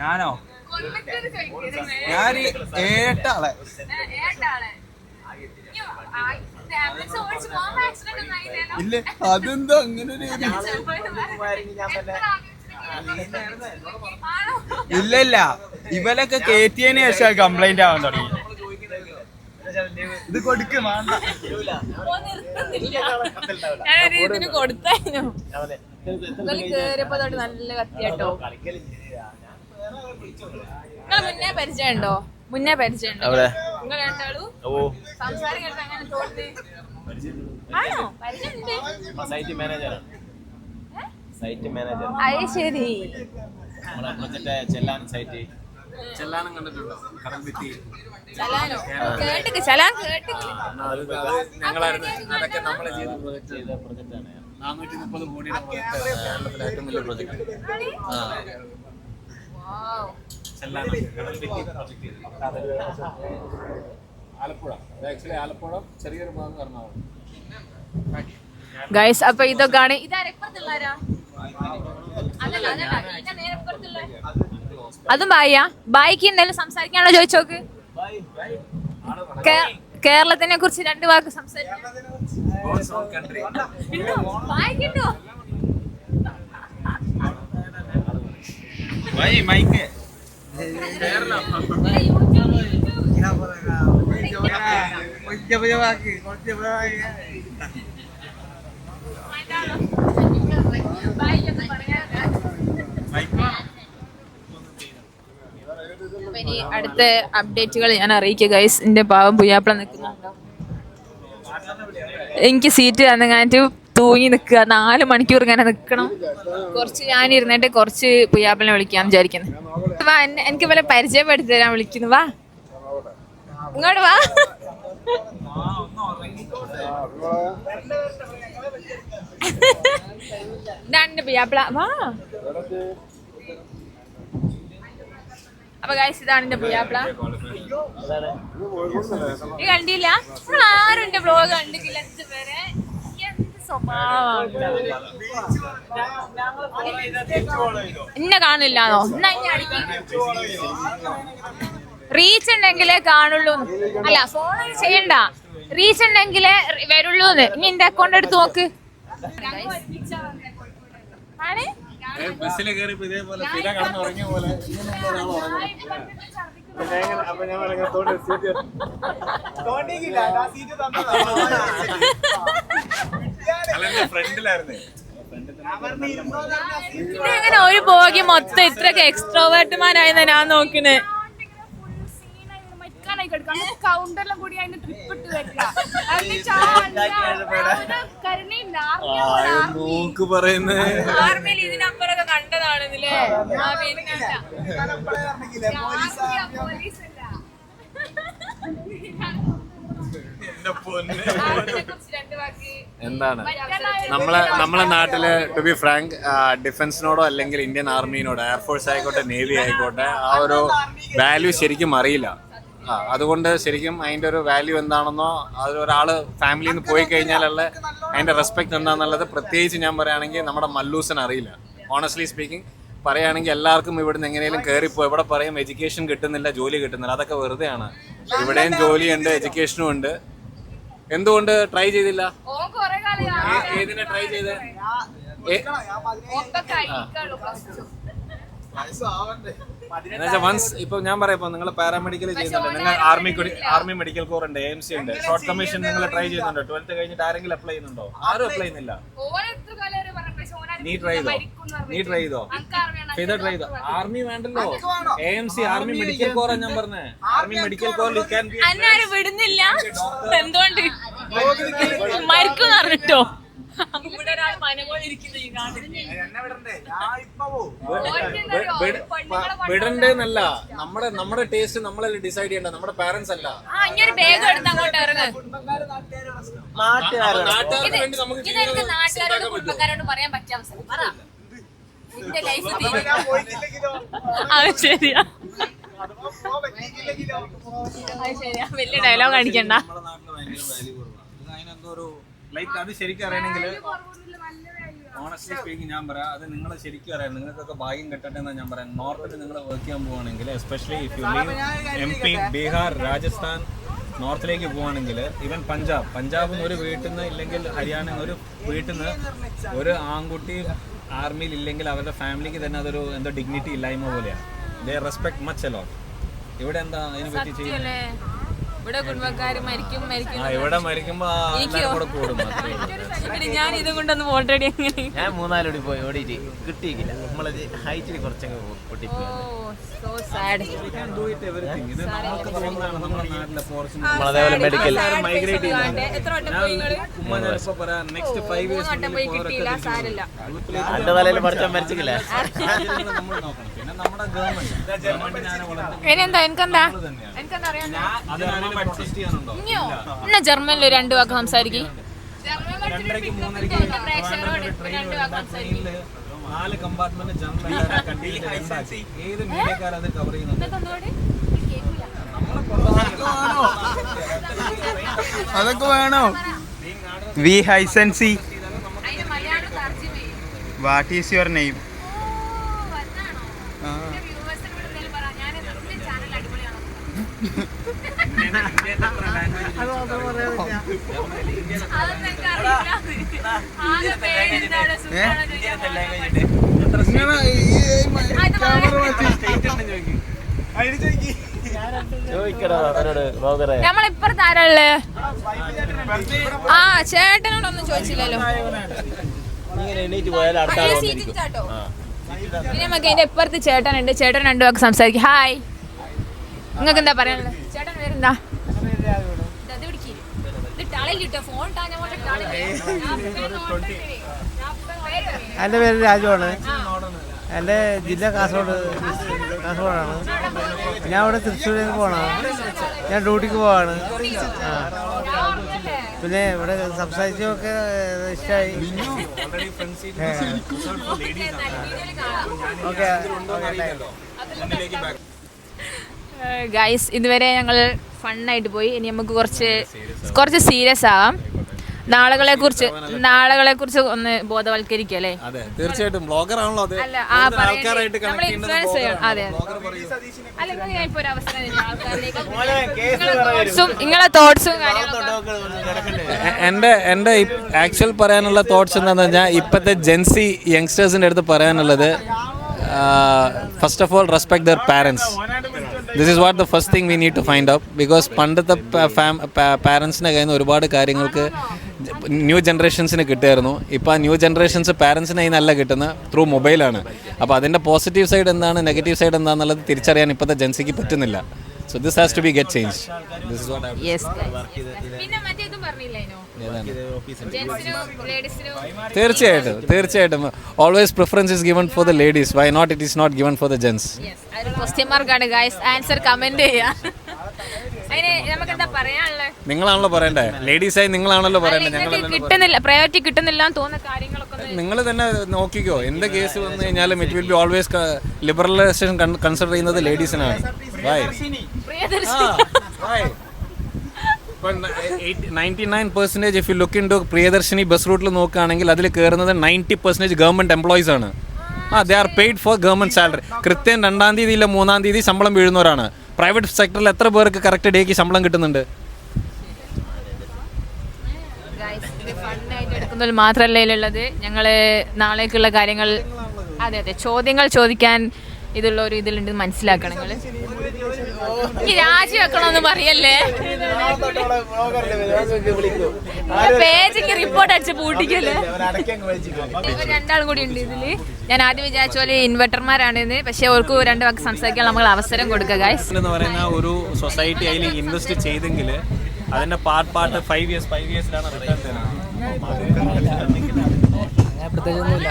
ഞാനോ? ഞാൻ 8 ആളെ. ഇല്ല, അതെന്തോ അങ്ങനെ ഒരു ഇല്ല. ഇവലൊക്കെ കേറ്റിയതിന് ശേഷം കംപ്ലൈന്റ് ആവാൻ തുടങ്ങി. ഇത് കൊടുക്ക് വേണ്ട. ഇതിന് കൊടുത്തായിരുന്നു കേറിയപ്പോ നല്ല കത്തിയാട്ടോ. നിങ്ങൾ മുന്നേ പരിചയമുണ്ടോ? നിങ്ങൾ രണ്ടാളും സംസാരം കേട്ടോ അങ്ങനെ തോന്നി? ആണോ? പരിചയമുണ്ട്. അത് ശരി. ചെല്ലാനം കണ്ടിട്ടുണ്ടോ? കടംപെറ്റി ചലാനോ? കേട്ടിക്ക് ചലാൻ കേട്ടിക്ക്. ഞങ്ങളായിരുന്നു അതൊക്കെ നമ്മളെ ചെയ്ത പ്രൊജക്റ്റാണ്. 430 കോടിയുടെ പ്രൊജക്ട്, കേരളത്തിലെ ഏറ്റവും വലിയ പ്രൊജക്ട്. ചെല്ലാനം കടംപെറ്റി പ്രൊജക്ട് ആലപ്പുഴ. ആക്ച്വലി ആലപ്പുഴ ചെറിയൊരു ഭാഗം എറണാകുളം. ഗൈസ്, അപ്പൊ ഇതൊക്കെയാണ്. അതും ബായിയാ? ബായിക്ക് എന്തായാലും സംസാരിക്കാണോ ചോദിച്ചോക്ക്. കേരളത്തിനെ കുറിച്ച് 2 വാക്ക് സംസാരിക്കാം. ഇനി അടുത്ത അപ്ഡേറ്റുകൾ ഞാൻ അറിയിക്കുക ഗൈസ്. എന്റെ പാവം പുയ്യാപ്പിള നിൽക്കുന്നുണ്ടോ? എനിക്ക് സീറ്റ് തന്നങ്ങാറ്റ് തൂങ്ങി നിൽക്കുക. 4 മണിക്കൂർ ഇങ്ങനെ നിൽക്കണം. കുറച്ച് ഞാൻ ഇരുന്നിട്ട് കുറച്ച് പുയ്യാപ്പിളിനെ വിളിക്കാന്ന് വിചാരിക്കുന്നു. വാ, എനിക്ക് പോലെ പരിചയപ്പെടുത്തി തരാൻ വിളിക്കുന്നു. വാ, ഇങ്ങോട്ട് വാ. ഇതാണ് എന്റെ പുയ്യാപ്പിള. വാ. അപ്പൊ ഗൈസ്, ഇതാണ് എന്റെ പുയ്യാപ്പിള. ഈ കണ്ടില്ല? നിങ്ങൾ ആരും എന്റെ വ്ലോഗ് കണ്ടിട്ടില്ല ഇതുവരെ. എന്ത് സ്വഭാവമാണ്. എന്നെ കാണില്ലാന്നോ? എന്നാ ഇനി അടിക്കും. റീച്ച് ഉണ്ടെങ്കിലേ കാണുള്ളൂ. അല്ല, ഫോൺ ചെയ്യണ്ട. റീച്ച് ഉണ്ടെങ്കിലേ വരുള്ളൂന്ന്. ഇനി എന്റെ അക്കൗണ്ട് എടുത്ത് നോക്ക്. ആണ് ബസ്സിൽ കയറിയപ്പോ ഇതേപോലെ സ്ഥിര കടന്നുറങ്ങിയ പോലെ ഫ്രണ്ടിലായിരുന്നേ. ഇതെങ്ങനെ ഒരു ബോഗി മൊത്തം ഇത്രയൊക്കെ എക്സ്ട്രോവേർട്ടുമാരായെന്നാ ഞാൻ നോക്കണേ. കൗണ്ടറിലും കൂടി അതിന് ട്രിപ്പ് ഇട്ട് വരിക. നോക്ക് പറയുന്നേ. ആർമിയിൽ ഇതിനപ്പുറമൊക്കെ കണ്ടതാണെന്നില്ലേ? എന്താണ് നമ്മളെ നാട്ടില് ടു ബി ഫ്രാങ്ക് ഡിഫൻസിനോടോ അല്ലെങ്കിൽ ഇന്ത്യൻ ആർമീനോടോ എയർഫോഴ്സ് ആയിക്കോട്ടെ നേവി ആയിക്കോട്ടെ ആ ഒരു വാല്യൂ ശരിക്കും അറിയില്ല. അതുകൊണ്ട് ശരിക്കും അതിൻ്റെ ഒരു വാല്യൂ എന്താണെന്നോ അതൊരാൾ ഫാമിലിയിൽ നിന്ന് പോയി കഴിഞ്ഞാലുള്ള അതിൻ്റെ റെസ്പെക്ട് എന്താണെന്നുള്ളത് പ്രത്യേകിച്ച് ഞാൻ പറയുകയാണെങ്കിൽ നമ്മുടെ മല്ലൂസിന് അറിയില്ല. ഓണസ്റ്റ്ലി സ്പീക്കിംഗ് പറയുകയാണെങ്കിൽ എല്ലാവർക്കും ഇവിടുന്ന് എങ്ങനെയും കയറിപ്പോ ഇവിടെ പറയും എഡ്യൂക്കേഷൻ കിട്ടുന്നില്ല, ജോലി കിട്ടുന്നില്ല. അതൊക്കെ വെറുതെയാണ്. ഇവിടെയും ജോലിയുണ്ട്, എഡ്യൂക്കേഷനും ഉണ്ട്. എന്തുകൊണ്ട് ട്രൈ ചെയ്തില്ല? ഏതിനെ ട്രൈ ചെയ്തേ? എന്നുവെച്ചാൽ വൺസ് ഇപ്പൊ ഞാൻ പറയാം, നിങ്ങൾ പാരാമെഡിക്കൽ ചെയ്യുന്നുണ്ട്, നിങ്ങൾ ആർമി മെഡിക്കൽ കോർ ഉണ്ട്, AMC ഉണ്ട്, ഷോർട്ട് കമ്മീഷൻ നിങ്ങൾ ട്രൈ ചെയ്യുന്നുണ്ട്. 12th കഴിഞ്ഞിട്ട് ആരെങ്കിലും അപ്ലൈ ചെയ്യുന്നുണ്ടോ? ആരും അപ്ലൈ ചെയ്യുന്നില്ല. നീ ട്രൈ ചെയ്തോ? ആർമി വേണ്ടല്ലോ, AMC ആർമി മെഡിക്കൽ കോറാ ഞാൻ പറഞ്ഞേ. ആർമി മെഡിക്കൽ കോറിൽ അന്നാരും വിടുന്നില്ല. എന്തുകൊണ്ട് മരിക്കും പറഞ്ഞിട്ടോ? ഇവിടെ ഒരാൾ മനപോലെ വിടണ്ടേന്നല്ല, നമ്മുടെ ടേസ്റ്റ് നമ്മളല്ലേ ഡിസൈഡ് ചെയ്യണ്ട, നമ്മുടെ പാരന്റ്സ് അല്ല. ഇങ്ങനെ ബാഗ് എടുത്ത് അങ്ങോട്ട് ഇറങ്ങ്. നാട്ടുകാർക്ക് വേണ്ടി നമുക്ക് ഇതെനിക്ക് നാട്ടുകാരോട് കുടുംബക്കാരോട് പറയാൻ പറ്റിയ അവസരം. പറ, നിന്റെ ലൈഫ് അത് ശരിയാ, അത് ശരിയാ. വലിയ ഡയലോഗ് അടിക്കണ്ട. ലൈക്ക് അത് ശരിക്കും അറിയണമെങ്കിൽ ഓണസ്റ്റ്ലി സ്പീക്കിംഗ് ഞാൻ പറയാം, അത് നിങ്ങൾ ശരിക്കും അറിയാം. നിങ്ങൾക്കൊക്കെ ഭാഗ്യം കിട്ടട്ടെ എന്നാണ് ഞാൻ പറയാം. നോർത്തിൽ നിങ്ങൾ വർക്ക് ചെയ്യാൻ പോവുകയാണെങ്കിൽ, especially if you leave MP, Bihar, Rajasthan നോർത്തിലേക്ക് പോവുകയാണെങ്കിൽ, ഈവൻ പഞ്ചാബിൽ നിന്ന് ഒരു വീട്ടിൽ നിന്ന് ഇല്ലെങ്കിൽ ഹരിയാന ഒരു വീട്ടിൽ നിന്ന് ഒരു ആൺകുട്ടി ആർമിയിൽ ഇല്ലെങ്കിൽ അവരുടെ ഫാമിലിക്ക് തന്നെ അതൊരു എന്തോ ഡിഗ്നിറ്റി ഇല്ലായ്മ പോലെയാണ്. ദേ റെസ്പെക്ട് മച്ച് അലോട്ട്. ഇവിടെ എന്താ അതിനെ പറ്റി ചെയ്യുന്നത്? ഇവിടെ കുടുംബക്കാര് മരിക്കും ഇവിടെ മരിക്കുമ്പോ കൂടെ കൂടും. ഞാൻ ഇതും കൊണ്ടൊന്ന് ഓൾറെഡി എങ്ങനെ ഞാൻ 3-4 ഓടി പോയി, ഓടിയിട്ട് കിട്ടിയില്ല. നമ്മളെ ഹൈറ്റിൽ കുറച്ചങ്ങ് പൊട്ടിപ്പോയി. അതേപോലെ മെഡിക്കൽ എന്റെ തലയിൽ പഠിച്ചാൽ മരിച്ചില്ല. ഇനിയെന്താ എനിക്കെന്താ എന്നാ ജർമ്മനിൽ 2 വാക്ക് സംസാരിക്കും. 4 കമ്പാർട്ട്മെന്റ് ഏത് മീഡിയക്കാരത് കവർ ചെയ്യുന്നുണ്ട്? അതൊക്കെ വേണോ? വി ഹൈസൻസി, വാട്ട് ഈസ് യുവർ നെയിം? നമ്മളിപ്പുറത്ത് ആരാള്? ആ ചേട്ടനോടൊന്നും ചോദിച്ചില്ലല്ലോ. പിന്നെ നമുക്ക് അതിന്റെ ഇപ്പുറത്ത് ചേട്ടനുണ്ട്. ചേട്ടൻ 2 വാക്ക് സംസാരിക്കും. ഹായ്, നിങ്ങൾക്ക് എന്താ പറയാനുള്ളത്? ചേട്ടൻ പേരെന്താ? എൻ്റെ പേര് രാജുവാണ്. എൻ്റെ ജില്ല കാസർഗോഡാണ്. ഞാൻ ഇവിടെ തൃശ്ശൂരിലേക്ക് പോകണം. ഞാൻ ഡ്യൂട്ടിക്ക് പോവാണ്. പിന്നെ ഇവിടെ സംസാരിച്ചൊക്കെ ഇഷ്ടമായി. ഓക്കെ ഗൈസ്, ഇതുവരെ ഞങ്ങൾ ഫണ്ണായിട്ട് പോയി. ഇനി നമുക്ക് കുറച്ച് സീരിയസ് ആവാം. നാളുകളെ കുറിച്ച് ഒന്ന് ബോധവൽക്കരിക്കും അല്ലേ? അതെ, തീർച്ചയായിട്ടും. ബ്ലോഗർ ആണല്ലോ അത്. ആൾക്കാരായിട്ട് ഇൻഫ്ലുവൻസ് ചെയ്യണം. അതെ, അല്ല ഞാൻ ഇപ്പൊ ഒരു അവസരം നിങ്ങളെ തോട്ട്സും എൻ്റെ ആക്ച്വൽ പറയാനുള്ള തോട്ട്സ് എന്താണെന്ന് പറഞ്ഞാൽ, ഇപ്പോഴത്തെ ജെൻസി യങ്സ്റ്റേഴ്സിൻ്റെ അടുത്ത് പറയാനുള്ളത്, first of all respect their parents. This is what the first thing we need to find out. Because പണ്ടത്തെ പാരൻസിൻ്റെ കയ്യിൽ നിന്ന് ഒരുപാട് കാര്യങ്ങൾക്ക് ന്യൂ ജനറേഷൻസിന് കിട്ടുമായിരുന്നു. ഇപ്പോൾ ആ ന്യൂ ജനറേഷൻസ് പാരൻസിന് അതിൽ നല്ല കിട്ടുന്നത് ത്രൂ മൊബൈലാണ്. അപ്പോൾ അതിൻ്റെ പോസിറ്റീവ് സൈഡ് എന്താണ്, നെഗറ്റീവ് സൈഡ് എന്താണെന്നുള്ളത് തിരിച്ചറിയാൻ ഇപ്പോഴത്തെ ജെൻസിക്ക് പറ്റുന്നില്ല. So this has to be get change. This is what I തീർച്ചയായിട്ടും always preference is given for the ladies. Why not it is not given for the gents? Question മാർക്കാണ് guys. Answer comment ചെയ്യാ. നിങ്ങളാണല്ലോ പറയണ്ടേ, ലേഡീസായി നിങ്ങളാണല്ലോ പറയണ്ടേ. കിട്ടുന്നില്ല, priority കിട്ടുന്നില്ല തോന്നുന്ന കാര്യങ്ങളൊക്കെ നിങ്ങൾ തന്നെ നോക്കിക്കോ. എന്ത് കേസ് വന്നു കഴിഞ്ഞാലും it will be always liberalisation consider ചെയ്യുന്നത് ലേഡീസിനാണ്. Why? 99% if you look in to Priyadarshini bus റൂട്ടിൽ നോക്കുകയാണെങ്കിൽ അതിൽ കയറുന്നത് 90% ഗവൺമെന്റ് എംപ്ലോയീസ് ആണ്. They are paid for government salary. കൃത്യം 2-ാം തീയതി ഇല്ല 3-ാം തീയതി ശമ്പളം വീഴുന്നവരാണ്. പ്രൈവറ്റ് സെക്ടറിൽ എത്ര പേർക്ക് കറക്റ്റ് ഡേക്ക് ശമ്പളം കിട്ടുന്നുണ്ട്? എടുക്കുന്നതിൽ മാത്രമല്ല ഉള്ളത്. ഞങ്ങൾ നാളേക്കുള്ള കാര്യങ്ങൾ, അതെ ചോദ്യങ്ങൾ ചോദിക്കാൻ ഇതിലുള്ള ഒരു ഇതിലുണ്ട്, മനസ്സിലാക്കണം നിങ്ങൾ. ഈ രാജി വെക്കണമെന്ന് പറയല്ലേ, പേജൊക്കെ റിപ്പോർട്ട് അടിച്ച് പൂട്ടിക്കല്ലേ. രണ്ടാളും കൂടി ഉണ്ട് ഇതില്. ഞാൻ ആദ്യം വിചാരിച്ച പോലെ ഇൻവെർട്ടർമാരാണെന്ന്, പക്ഷെ അവർക്ക് 2 വാക്ക് സംസാരിക്കാൻ നമ്മൾ അവസരം കൊടുക്കുക ഗൈസ്. എന്ന് പറയുന്ന ഒരു സൊസൈറ്റി അതിൽ ഇൻവെസ്റ്റ് ചെയ്തെങ്കിൽ അതിന്റെ പാർട്ട് 5 ഇയേഴ്സിലാണ് റിട്ടേൺ തരുന്നത്. പ്രത്യേകിച്ചൊന്നുമില്ല,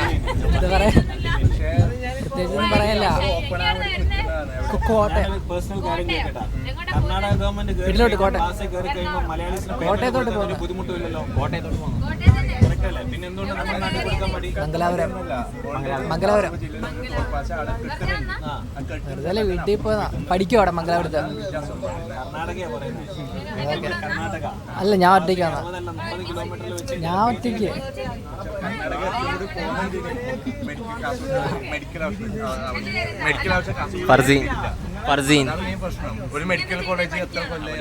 പറയാനില്ല. പേഴ്സണൽ കാര്യം കേട്ടാ, കർണാടക ഗവൺമെന്റ് ക്ലാസ്സിൽ കയറി കഴിയുമ്പോൾ മലയാളീസിന് ഒരു ബുദ്ധിമുട്ടില്ലല്ലോ. കോട്ടയത്തോട്ട് പോകുന്നു, പിന്നെ എന്തുകൊണ്ട് നമ്മുടെ നാട്ടിൽ കൊടുക്കാൻ മടി? മംഗലാപുരം വെറുതെ വീട്ടിൽ പോയതാ, പഠിക്കും അവിടെ മംഗലാപുരത്ത്. കർണാടകയാ പറയുന്നത്. കർണാടക അല്ല, ഞാൻ ഒറ്റയ്ക്കാണ്. 30 കിലോമീറ്ററിൽ വെച്ച് ഞാൻ ഒറ്റയ്ക്ക്. ഫർസീൻ ഒരു മെഡിക്കൽ കോളേജ് എത്ര കൊല്ലം?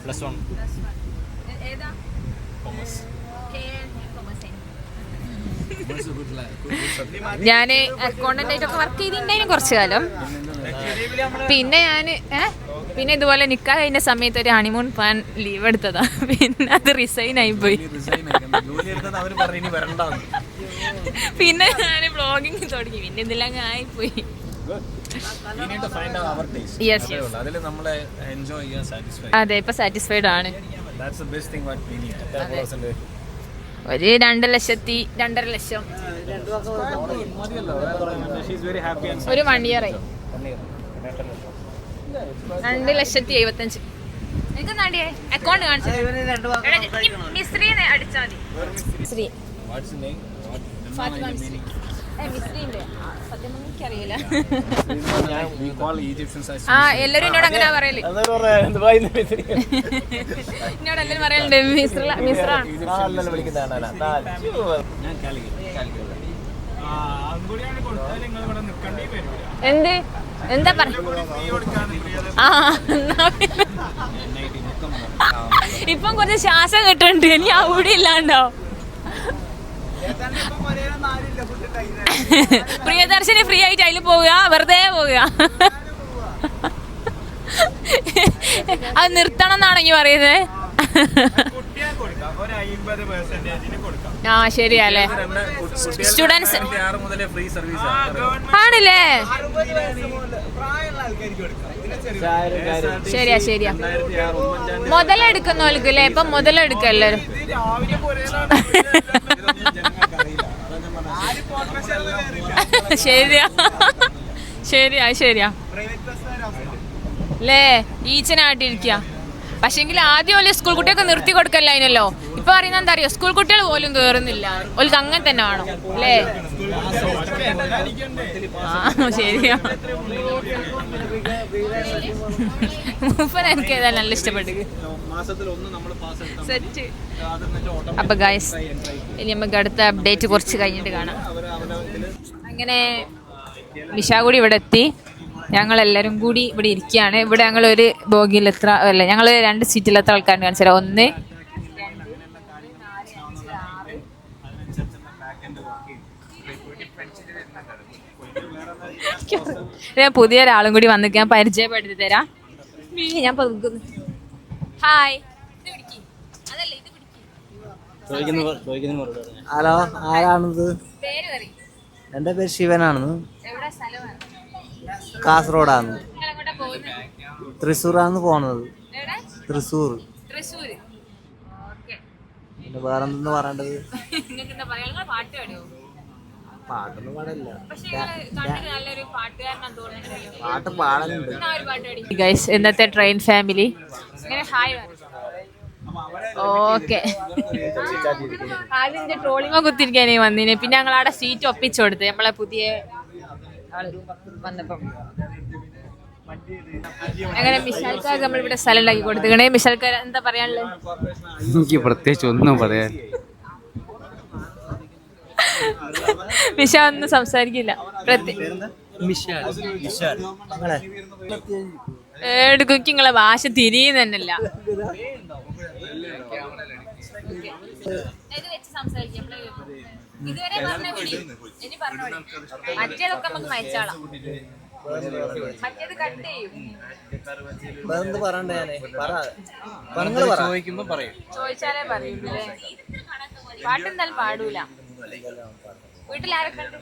+1 ഞാന് അക്കൗണ്ടന്റ് ആയിട്ടൊക്കെ വർക്ക് ചെയ്തിട്ടുണ്ടായിരുന്നു കുറച്ചു കാലം. പിന്നെ ഇതുപോലെ നിക്കാ കഴിഞ്ഞ സമയത്ത് ഒരു ഹണിമൂൺ പ്ലാൻ ലീവ് എടുത്തതാ. പിന്നെ അത് റിസൈൻ ആയി പോയി. പിന്നെ ഞാൻ ബ്ലോഗിങ് തുടങ്ങി. പിന്നെ ഇതെല്ലാം ആയിപ്പോയി. അതെ, ഇപ്പൊ സാറ്റിസ്ഫൈഡ് ആണ്. ഒരു 2 ലക്ഷത്തി 2.5 ലക്ഷം ഒരു 1 ഇയർ ആയി. 2,75,000. എനിക്ക് നാടിയേ അക്കൗണ്ട് കാണിച്ചത് മിസ്ത്രി അടിച്ചാൽ മതി. മിസ്ത്രി മിസ്ത്രിന്റെ സത്യം എനിക്കറിയില്ല. എല്ലാരും എന്നോട് അങ്ങനെ പറയല്. എന്നോട് എല്ലാരും പറയലുണ്ട് മിസ്റാണ്. എന്ത് എന്താ പറ? ഇപ്പം കുറച്ച് ശ്വാസം കിട്ടുന്നുണ്ട്. ഇനി അവിടെ ഇല്ലാണ്ടോ? പ്രിയദർശിനി ഫ്രീ ആയിട്ട് അതിൽ പോവുക, വെറുതെ പോവുക. അത് നിർത്തണം എന്നാണെങ്കിൽ പറയുന്നത്. ആ ശരിയല്ലേ, സ്റ്റുഡൻസ് ആണല്ലേ. ശരിയാ മുതലെടുക്കുന്നോൽക്കല്ലേ ഇപ്പൊ മുതലെടുക്ക എല്ലാരും. ശരിയാ അല്ലേ, ഈച്ചനായിട്ടിരിക്കുക. പക്ഷെങ്കിൽ ആദ്യം ഓല് സ്കൂൾ കുട്ടിയൊക്കെ നിർത്തി കൊടുക്കല്ലോ. ഇപ്പൊ പറയുന്ന എന്താ അറിയോ, സ്കൂൾ കുട്ടികൾ പോലും കേറുന്നില്ല. ഓൽക്ക് അങ്ങനെ തന്നെ വേണം അല്ലേ? ശരിയാ. മൂപ്പൻ എനിക്ക് ഏതായാലും നല്ല ഇഷ്ടപ്പെട്ടു. സെറ്റ്. അപ്പൊ ഗൈസ്, ഇനി നമുക്ക് അടുത്ത അപ്ഡേറ്റ് കുറച്ച് കഴിഞ്ഞിട്ട് കാണാം. അങ്ങനെ വിശാഖുടി ഇവിടെ എത്തി. ഞങ്ങളെല്ലാവരും കൂടി ഇവിടെ ഇരിക്കുകയാണ്. ഇവിടെ ഞങ്ങൾ ഒരു ബോഗിയിൽ ഞങ്ങൾ 2 സീറ്റിൽ എത്ര ആൾക്കാരുണ്ട് കാണിച്ചു തരാം. 1, 2, 3. പുതിയൊരാളും കൂടി വന്നിട്ട് ഞാൻ പരിചയപ്പെടുത്തി തരാം. ഞാൻ ഹായ്. ഹലോ, ആരാണിത്? എൻ്റെ പേര് ശിവനാണെന്ന്. കാസർഗോഡാണ്. തൃശ്ശൂരാണ് പോണത്. തൃശ്ശൂർ. പിന്നെ വേറെന്തെന്ന് പറയേണ്ടത്? പാട്ടൊന്നും പാടില്ല, പാട്ട് പാടലുണ്ട്. ഇന്നത്തെ ട്രെയിൻ ഫാമിലി. ഓക്കെ, ആദ്യം ട്രോളിമ കുത്തിരിക്കാനേ വന്നിന്. പിന്നെ ഞങ്ങൾ അവിടെ സീറ്റ് ഒപ്പിച്ചു കൊടുത്ത് നമ്മളെ പുതിയ ആള് വന്നപ്പം. അങ്ങനെ മിഷാൽക്കാർക്ക് നമ്മളിവിടെ സ്ഥലം ഉണ്ടാക്കി കൊടുത്തിക്കണേ. മിഷാൽക്കാർ എന്താ പറയാനുള്ളത്? എനിക്ക് പ്രത്യേകിച്ച് ഒന്നും പറയാൻ. മിഷ ഒന്നും സംസാരിക്കില്ല. കുക്കിങ്ങളെ ഭാഷ തിരിയുന്നല്ല. ഇതുവരെ പറഞ്ഞ മറ്റേതൊക്കെ നമുക്ക് മയച്ചാളാം. മറ്റേത് കട്ട് ചെയ്യും. വേറെന്ത് പറയണ്ടേ ഞാനേ പറ ചോദിക്കുമ്പോ പറയും. ചോദിച്ചാലേ പറയുള്ളൂ അല്ലേ? പാട്ടെന്തായാലും പാടൂല. വീട്ടിലാരൊക്കെ ഉണ്ട്?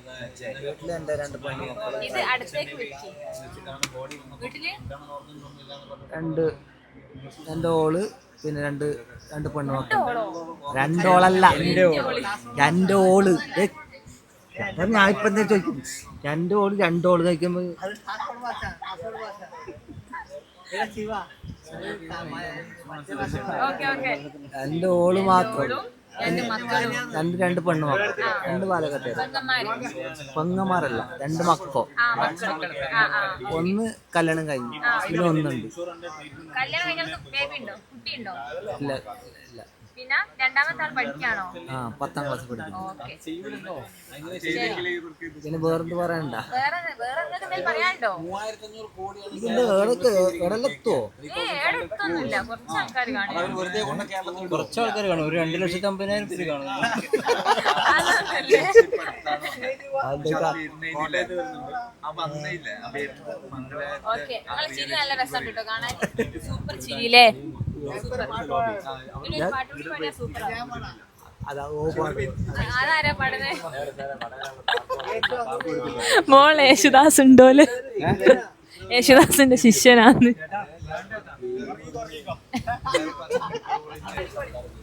വീട്ടില് എന്റെ 2 പെണ്ണുമക്കള്, ഇത് അടുത്തേക്ക് വെക്കും. വീട്ടില് 2 ഓള്, പിന്നെ 2 പെണ്ണുമക്കൾ. 2 ഓളല്ല, 2 ഓള്. ഞാൻ ഇപ്പൊ എന്താ ചോദിക്കുന്നു? 2 ഓള് കഴിക്കുമ്പോ ഓക്കെ ഓക്കെ. 2 ഓള് മാത്രം, 2 പെണ്ണുമക്കൾ, 2 പാലക്കാട്ട്. പെങ്ങന്മാരല്ല, 2 മക്കളോ. ഒന്ന് കല്യാണം കഴിഞ്ഞു, പിന്നെ ഒന്നുണ്ട്. കല്യാണം കഴിഞ്ഞാൽ ബേബി ഉണ്ടോ? കുട്ടിയുണ്ടോ? ഇല്ല ഇല്ല. പിന്നെ രണ്ടാമത്തെ ആൾ പഠിക്കാണോ? 10ാം ക്ലാസ് പഠിക്കുന്നു. ഓക്കെ. പിന്നെ വേറെന്ത് പറയണ്ട? വേറെ എന്തെങ്കിലും പറയാനുണ്ടോ? ഇതിന്റെ എടലെത്തുവോ? ഏടത്തൊന്നുമില്ല, കുറച്ച് ആൾക്കാർ കാണും. കുറച്ച് ആൾക്കാർ കാണും, ഒരു 2,50,000 പേര് കാണും. ഓക്കെ, നിങ്ങളെ ചിരി നല്ല രസം കേട്ടോ കാണാൻ. സൂപ്പർ ചിരിയില്ലേ? അതാരാ പാടുന്നേ? മോൾ യേശുദാസ് ഉണ്ടോല്? യേശുദാസിന്റെ ശിഷ്യനാന്ന്.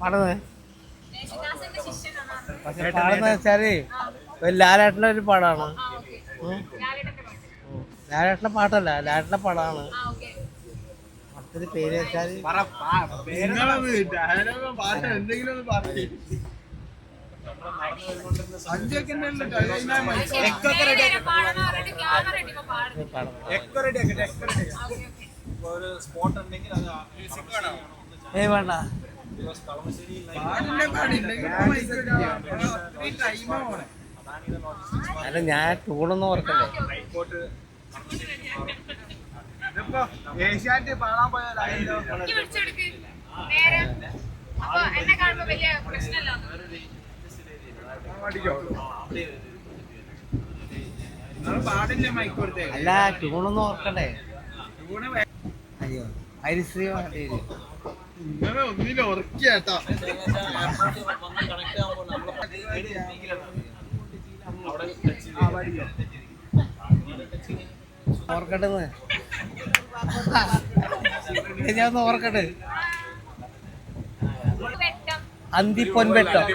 പാടെന്ന് വെച്ചാല് ലാലേട്ടന്റെ ഒരു പാടാണ്. ലാലേട്ടന്റെ പാട്ടല്ല, ലാലേട്ടന്റെ പടമാണ്. മറ്റൊരു പേര് വെച്ചാല് വേണ്ട. അല്ല, ഞാൻ ടൂണൊന്നും ഓർക്കണ്ടേ. അല്ല, ട്യൂണൊന്നും ഓർക്കണ്ടേ. അയ്യോ, ഹരിശ്രീ പാട്ടേര്. ഓർക്കട്ടെന്ന് ഞാൻ ഒന്ന് ഓർക്കട്ടെ. അന്തിപ്പൊൻവെട്ടം.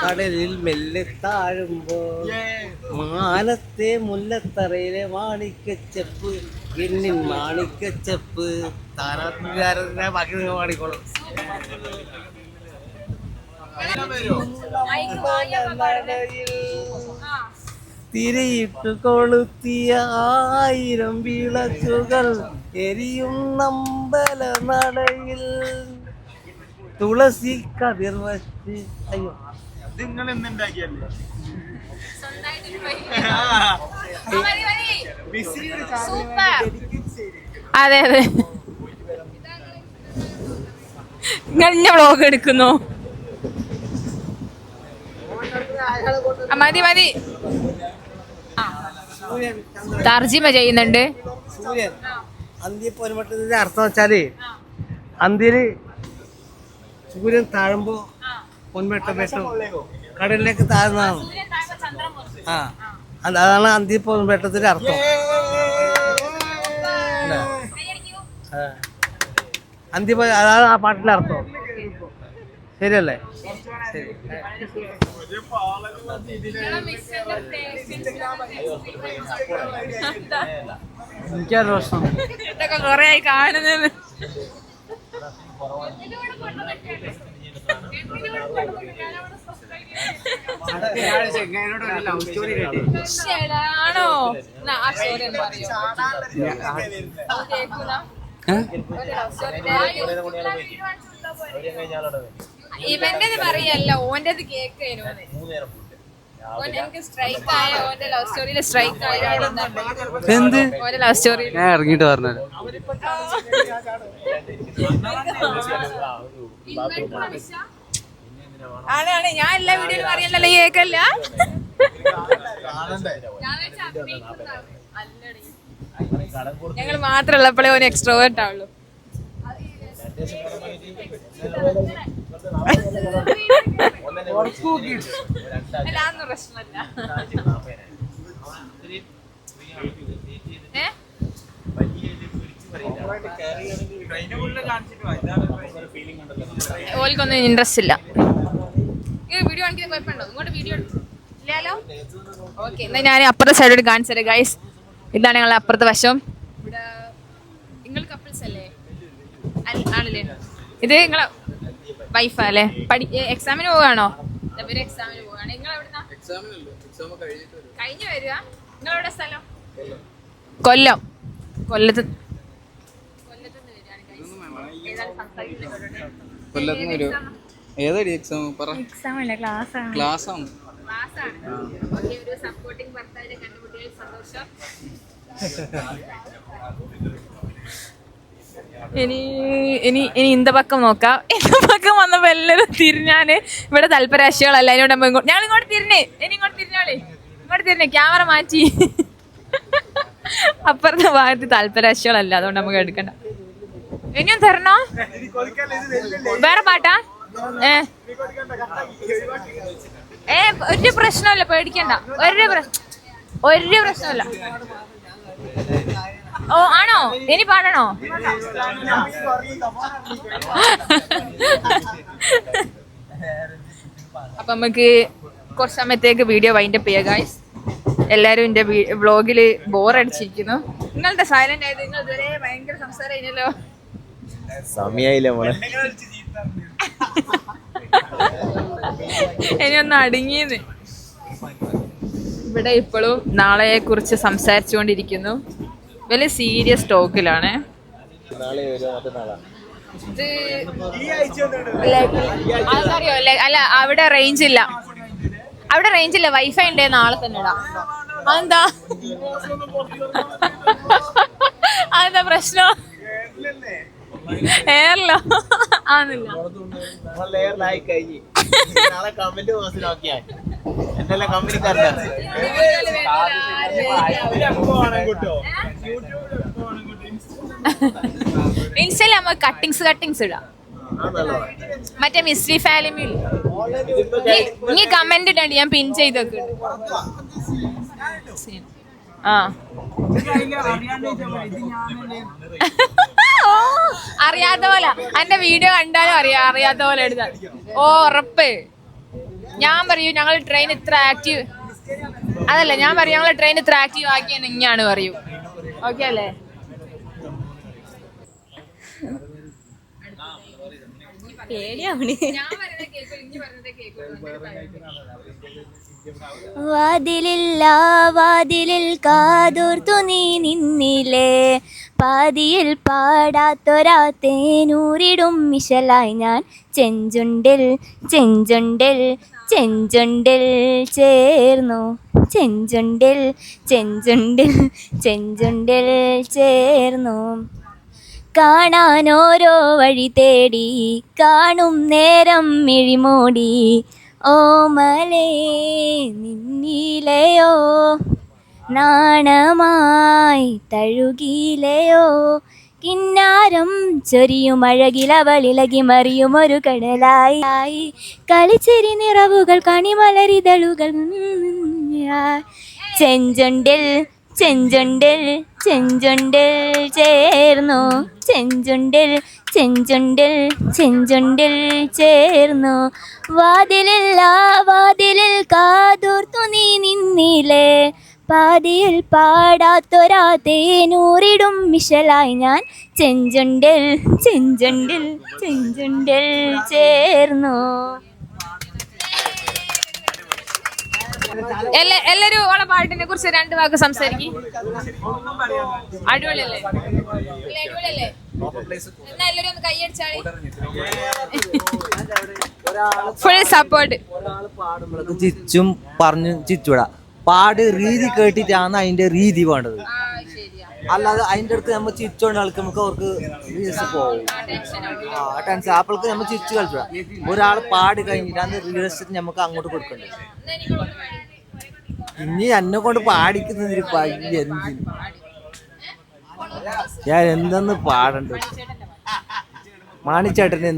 കടലിൽ മെല്ലെ താഴുമ്പോ മാനത്തെ മുല്ലത്തറയിലെ മാണിക്കച്ചെപ്പ്, എന്നിൻ മാണിക്കച്ചെപ്പ്. താരാത്തിന്റെ ബാക്കി നിങ്ങൾ പാടിക്കോളും. തിരയിട്ട് കൊളുത്തിയ 1000 വിളക്കുകൾ എരിയും നമ്പല നടയിൽ തുളസി കതിർ വച്ച്. അയ്യോ, നിങ്ങൾ എന്തുണ്ടാക്കിയല്ലേ? അതെ അതെ, നിങ്ങൾ വ്ളോഗ് എടുക്കുന്നോ? മതി മതി, തർജിമ ചെയ്യുന്നുണ്ട്. സൂര്യൻ അന്തിപ്പൊൻവെട്ടത്തിന്റെ അർത്ഥം വെച്ചാല്, അന്തിയില് സൂര്യൻ താഴുമ്പോ പൊൻവെട്ടം വെട്ടും കടലിലേക്ക് താഴ്ന്നതാണ്. അതാണ് അന്തിപ്പൊൻവെട്ടത്തിന്റെ അർത്ഥം. അതാണ് ആ പാട്ടിന്റെ അർത്ഥം. ശരിയല്ലേ? ശരി. എനിക്കത് പ്രശ്നം. ഇതൊക്കെ കൊറേ ആയി കാണുന്നത്. ആണോ? ആ സ്റ്റോറി ഒന്ന് പറയോ? ഇവന്റെ പറയല്ല, ഓന്റെത് കേൾക്കേനു. എനിക്ക് സ്ട്രൈക്ക് ആയ ഓന്റെ ലവ് സ്റ്റോറിയില് സ്ട്രൈക്ക് ആയ എന്ത് ഓന്റെ ലവ് സ്റ്റോറി ഞാൻ ഇറങ്ങിട്ട് പറഞ്ഞത്. ആണ്. ഞാൻ എല്ലാ വീഡിയോയിലും പറയല്ലോ, കേക്കല്ല. ഞങ്ങൾ മാത്രമുള്ളപ്പോഴേ ഒരു എക്സ്ട്രോവേർട്ട് ആവുള്ളൂ. അതൊന്നും പ്രശ്നമല്ല. ഓൽക്കൊന്നും ഇൻട്രസ്റ്റ് ഇല്ല. വീഡിയോ കാണിക്കുന്ന കുഴപ്പമുണ്ടോ? ഇങ്ങോട്ട് വീഡിയോ ഇല്ലല്ലോ. ഓക്കെ, എന്നാൽ ഞാൻ അപ്പുറത്തെ സൈഡോട് കാണിച്ചു തരാം ഗൈസ്. ഇതാണ് ഞങ്ങളുടെ അപ്പുറത്തെ വശം. ഇവിടെ നിങ്ങൾ കപ്പിൾസ് അല്ലേ? ആണല്ലേ? ഇത് നിങ്ങളെ വൈഫാ അല്ലേ? എക്സാമിന് പോവുകയാണോ? എക്സാമിന് പോവുകയാണ്. നിങ്ങൾ എവിടുന്നാ? കഴിഞ്ഞു വരിക. നിങ്ങളെവിടെ സ്ഥലം? കൊല്ലം. കൊല്ലത്ത് ഏതാടി എക്സാം പറ. ക്ലാസ്സാണ്. ഒരു സപ്പോർട്ടിംഗ് ഭർത്താവിനെ കണ്ടുപിടിയാൽ സന്തോഷം. ഇനി ഇനി ഇനി ഇന്ത പക്കം നോക്കാം. ഇന്ത പക്കം വന്നപ്പോ എല്ലാവരും തിരിഞ്ഞാന് ഇവിടെ തൽപരാശികളല്ല. അതിനോട് ഞങ്ങൾ ഇങ്ങോട്ട് തിരിഞ്ഞേ. ഇനി ഇങ്ങോട്ട് തിരിഞ്ഞോളേ. ഇങ്ങോട്ട് തിരിഞ്ഞേ. ക്യാമറ മാറ്റി. അപ്പുറത്തെ ഭാഗത്ത് താല്പരാശികളല്ല. അതുകൊണ്ട് നമുക്ക് എടുക്കണ്ട. ഇനിയും തരണോ? വേറെ പാട്ടാ? ഒരു പ്രശ്നമല്ല, പേടിക്കണ്ട. ഒരു പ്രശ്നമല്ല. ഓ ആണോ? ഇനി പാടണോ? അപ്പൊ നമുക്ക് കുറച്ച് സമയത്തേക്ക് വീഡിയോ വൈൻഡപ്പ് ചെയ്യാം ഗൈസ്. എല്ലാരും എന്റെ വ്ളോഗില് ബോറടിച്ചിരിക്കുന്നു. നിങ്ങളുടെ സൈലന്റ് ആയത്. നിങ്ങൾ ഇതുവരെ ഭയങ്കര സംസാരം കഴിഞ്ഞല്ലോ. സമയായില്ല മോളെ. ഇനി ഒന്ന് അടങ്ങിയത്. ഇവിടെ ഇപ്പോഴും നാളെയെ കുറിച്ച് സംസാരിച്ചുകൊണ്ടിരിക്കുന്നു. വലിയ സീരിയസ് ടോക്കിലാണ്. അതറിയോ? അല്ല, അവിടെ റേഞ്ച് ഇല്ല. അവിടെ റേഞ്ച് ഇല്ല. വൈഫൈ ഉണ്ടേ നാളെ തന്നെ ഇടാം. അതെന്താ അതെന്താ പ്രശ്നം? എയർലോ ആന്നില്ല. ഇൻസ്റ്റയിൽ നമുക്ക് കട്ടിങ്സ് ഇടാം. മറ്റേ മിസ്റ്ററി ഫാലിമിൽ നീ കമന്റ് ഇടണ്ടി. ഞാൻ പിൻ ചെയ്തൊക്കെ അറിയാത്ത പോലെ എന്റെ വീഡിയോ കണ്ടാലും അറിയാത്ത പോലെ എഴുതാം. ഓ ഉറപ്പ്. ഞാൻ പറയൂ ഞങ്ങൾ ട്രെയിൻ ഇത്ര ആക്റ്റീവ് അതല്ല. ഞാൻ പറയും ഞങ്ങൾ ട്രെയിൻ ഇത്ര ആക്റ്റീവ് ആക്കിയെന്ന് ഇങ്ങാണ് പറയൂ. ഓക്കെ അല്ലേ? വാതിലിൽ കാതോർത്തു നീ നിന്നില്ലേ, പാതിയിൽ പാടാത്തൊരാ തേനൂരിടും മിശലായി ഞാൻ ചെഞ്ചുണ്ടിൽ ചേർന്നു. ചെഞ്ചുണ്ടിൽ ചേർന്നു. കാണാനോരോ വഴി തേടി കാണും നേരം മിഴിമൂടി, ഓമലേ നിന്നിലയോ നാണമായി തഴുകിയിലയോ, കിന്നാരം ചൊരിയുമഴകിലവളിലകി മറിയുമൊരു കടലായി, കളിച്ചെരി നിറവുകൾ കണിമലരിതളുകൾ ചെഞ്ചുണ്ടിൽ ചേർന്നു. ചെഞ്ചുണ്ടിൽ ചേർന്നു. വാതിലിൽ കാതോർത്തു നീ നിന്നില്ലേ, പാതിയിൽ പാടാത്തൊരാ തേനൂരിടും മിശലായി ഞാൻ ചെഞ്ചുണ്ടിൽ ചേർന്നു. എല്ലാരും ഓളെ പാട്ടിനെ കുറിച്ച് 2 വാക്ക് സംസാരിക്കും. അടിപൊളിയല്ലേ? അടിപൊളിയല്ലേ? എന്നാ എല്ലാരും ഒന്ന് കൈയടിച്ചാളി. Full support. ചിച്ചും പറഞ്ഞു ചിച്ചുടാ പാട് രീതി കേട്ടിട്ടാണ് അതിന്റെ രീതി വേണ്ടത്. അല്ലാതെ അതിന്റെ അടുത്ത് നമ്മൾ ചിച്ചോണ്ട് കളിക്കുമ്പോൾ അവർക്ക് റീൽസ് പോകും. ടെൻഷൻ അപ്പോൾക്ക് നമ്മൾ ചിച്ചു കളിച്ചൂടാ. ഒരാൾ പാടി കഴിഞ്ഞിട്ട് അന്ന് റീൽസ് നമുക്ക് അങ്ങോട്ട് കൊടുക്കണ്ടേ. ഇനി എന്നെ കൊണ്ട് പാടിക്കുന്നതിന് എന്തിന് ഞാൻ എന്തെന്ന് പാടണ്ട്. മാണിച്ചേട്ടന്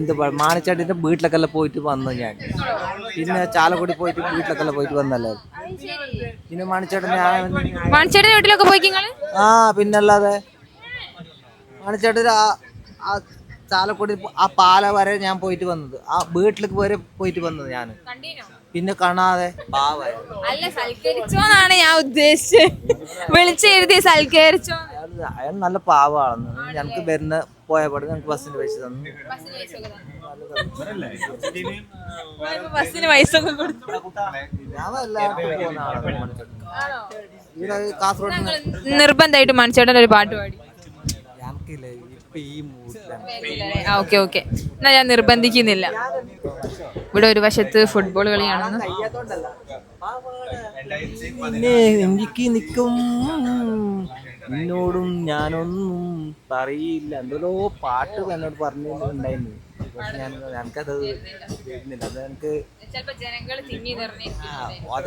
മാണിച്ചേട്ടൻ്റെ വീട്ടിലൊക്കെ പോയിട്ട് വന്നു ഞാൻ. പിന്നെ ചാലക്കുടി പോയിട്ട് വീട്ടിലൊക്കെ പോയിട്ട് വന്നല്ലേ. പിന്നെ മാണിച്ചേട്ടൻ്റെ വീട്ടിലൊക്കെ പോയി ആ പിന്നല്ലാതെ മാണിച്ചേട്ടൻ ആ ചാലക്കുടി ആ പാല വരെ ഞാൻ പോയിട്ട് വന്നത്, ആ വീട്ടിലേക്ക് വരെ പോയിട്ട് വന്നത് ഞാൻ. പിന്നെ കാണാതെ അല്ല സൽക്കരിച്ചോന്നാണ് ഞാൻ ഉദ്ദേശിച്ചത്. വിളിച്ചെഴുതി സൽക്കരിച്ചോ. അയാൾ നല്ല പാവാണെന്ന്. ഞങ്ങൾക്ക് വരുന്ന പോയപാട് ഞങ്ങൾക്ക് ബസ്സിന്റെ പൈസ തന്നു. ബസ്സിന് പൈസ ഒക്കെ കൊടുത്തു. കാസർഗോഡ് നിർബന്ധമായിട്ട് മണിച്ചേട്ടൻ ഒരു പാട്ട് പാടി. ഞങ്ങൾക്കില്ല ഇപ്പൊ ഈ മൂഡിലാണ്. ഓക്കെ ഓക്കെ, എന്നാ ഞാൻ നിർബന്ധിക്കുന്നില്ല. ഇവിടെ ഒരു വശത്ത് ഫുട്ബോൾ കളിയാണെന്ന്. എനിക്ക് നിൽക്കും എന്നോടും ഞാനൊന്നും പറയില്ല എന്തോ പാട്ട് എന്നോട് പറഞ്ഞിട്ടുണ്ടായിരുന്നു. പക്ഷെ ഞനക്കത് വരുന്നില്ല. അത് എനിക്ക് അത്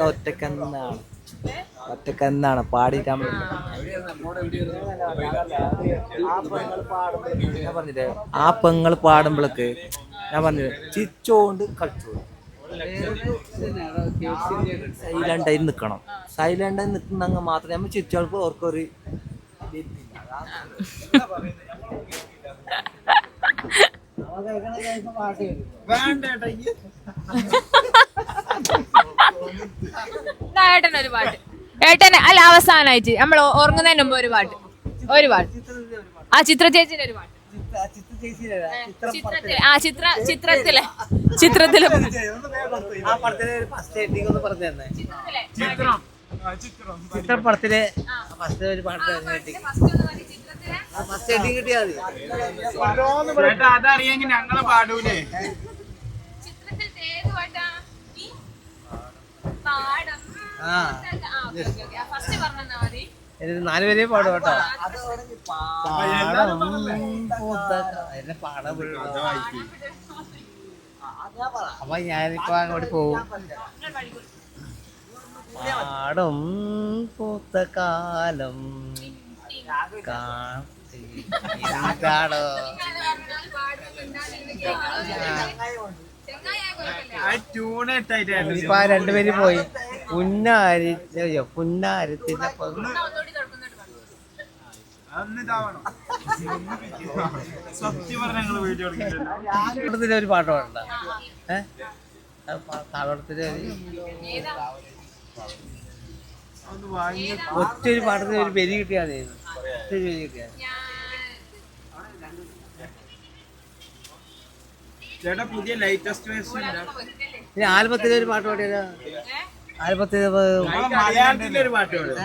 ഒറ്റക്കെന്നാണ് പാടിയിട്ട് നമ്മൾ ഞാൻ പറഞ്ഞില്ലേ ആ പെങ്ങൾ പാടുമ്പോഴേക്ക് ഞാൻ പറഞ്ഞില്ലേ ചിരിച്ചോണ്ട് കളിച്ചോ. സൈലൻ്റായി നിൽക്കണം. സൈലൻ്റായി നിൽക്കുന്നെങ്കിൽ മാത്രമേ നമ്മൾ ചിരിച്ചോൾക്ക് ഓർക്കൊരു ഏട്ടനൊരു പാട്ട്. ഏട്ടന് അല്ല അവസാനായിട്ട് നമ്മൾ ഉറങ്ങുന്നതിന് മുമ്പ് ഒരു പാട്ട്. ആ ചിത്ര ചേച്ചിന്റെ ഒരു പാട്ട്. ചിത്രത്തിലെ ചിത്രപ്പടത്തിലെ ഫസ്റ്റ് ഒരു പാട്ട് ഫസ്റ്റ് എഡിങ് കിട്ടിയാൽ മതി. അതറിയെങ്കിൽ ഞങ്ങളെ പാടൂലേ. എനിക്ക് 4 പേരെ പാടും കേട്ടോ. അപ്പൊ ഞാനിപ്പോ അങ്ങോട്ട് പോവും. പാടും പൂത്ത കാലം കാണോ ഇപ്പൊ 2 പേര് പോയി. പുന്നാരത്തിന്റെ ഒരു പാട്ട് പാടണ്ട. താളത്തില് ഒറ്റൊരു പാട്ടത്തിന് ഒരു ബലി കിട്ടിയാൽ മതി. ഒറ്റൊരു ബലി കിട്ടിയാൽ ചേട്ടാ പുതിയ ലേറ്റസ്റ്റ് വേർഷൻ ഇനി ആൽബത്തിലെ ഒരു പാട്ട് പാടിയാലോ? ആൽബത്തിലെ മലയാളത്തിലെ ഒരു പാട്ട് പാടും.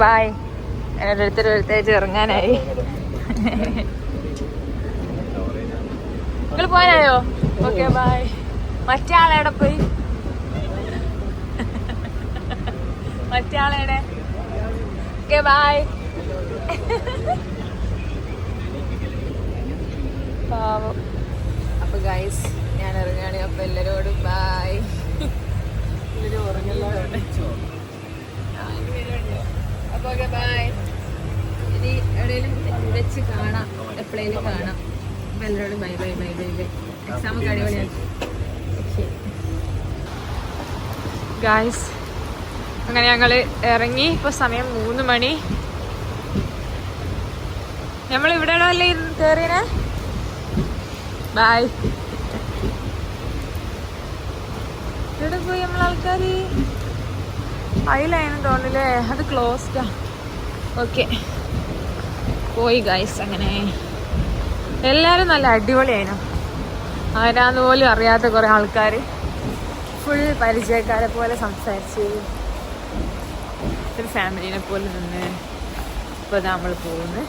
ബായ്. ഓരോരുത്തരോരുത്തരായിട്ട് ഇറങ്ങാനായി. നിങ്ങൾ പോയായോ? Okay bye. മറ്റേ ആളെവിടെ പോയി? മറ്റേ ആളെവിടെ? Okay bye. പാവം. അപ്പൊ ഗൈസ് ഞാൻ ഇറങ്ങുകയാണ്. അപ്പൊ എല്ലാരോടും ബായ്. എല്ലാവരും ഉറങ്ങുന്നവരുണ്ട്. അപ്പൊ ഓക്കെ ബായ്. ഇനി എവിടെയെങ്കിലും വെച്ച് കാണാം, എപ്പോഴേലും കാണാം. അപ്പൊ എല്ലാവരോടും bye bye bye bye bye. Exam ഒക്കെ അടിപൊളിയാക്കി ഗൈസ്. അങ്ങനെ ഞങ്ങൾ ഇറങ്ങി. ഇപ്പോൾ സമയം 3 മണി. നമ്മൾ ഇവിടെ അല്ലേ കയറിയേ? ബായ്. ഇവിടെ പോയി നമ്മളാൾക്കാർ അതിലായിരുന്നു തോന്നില്ലേ? അത് ക്ലോസ്ഡാ. ഓക്കെ പോയി ഗൈസ്. അങ്ങനെ എല്ലാവരും നല്ല അടിപൊളിയായിരുന്നു. ആരാന്ന് പോലും അറിയാത്ത കുറേ ആൾക്കാർ ഫുൾ പരിചയക്കാരെ പോലെ സംസാരിച്ച് ഒരു ഫാമിലിനെ പോലെ നിന്ന് ഇപ്പോൾ നമ്മൾ പോകുന്നത്.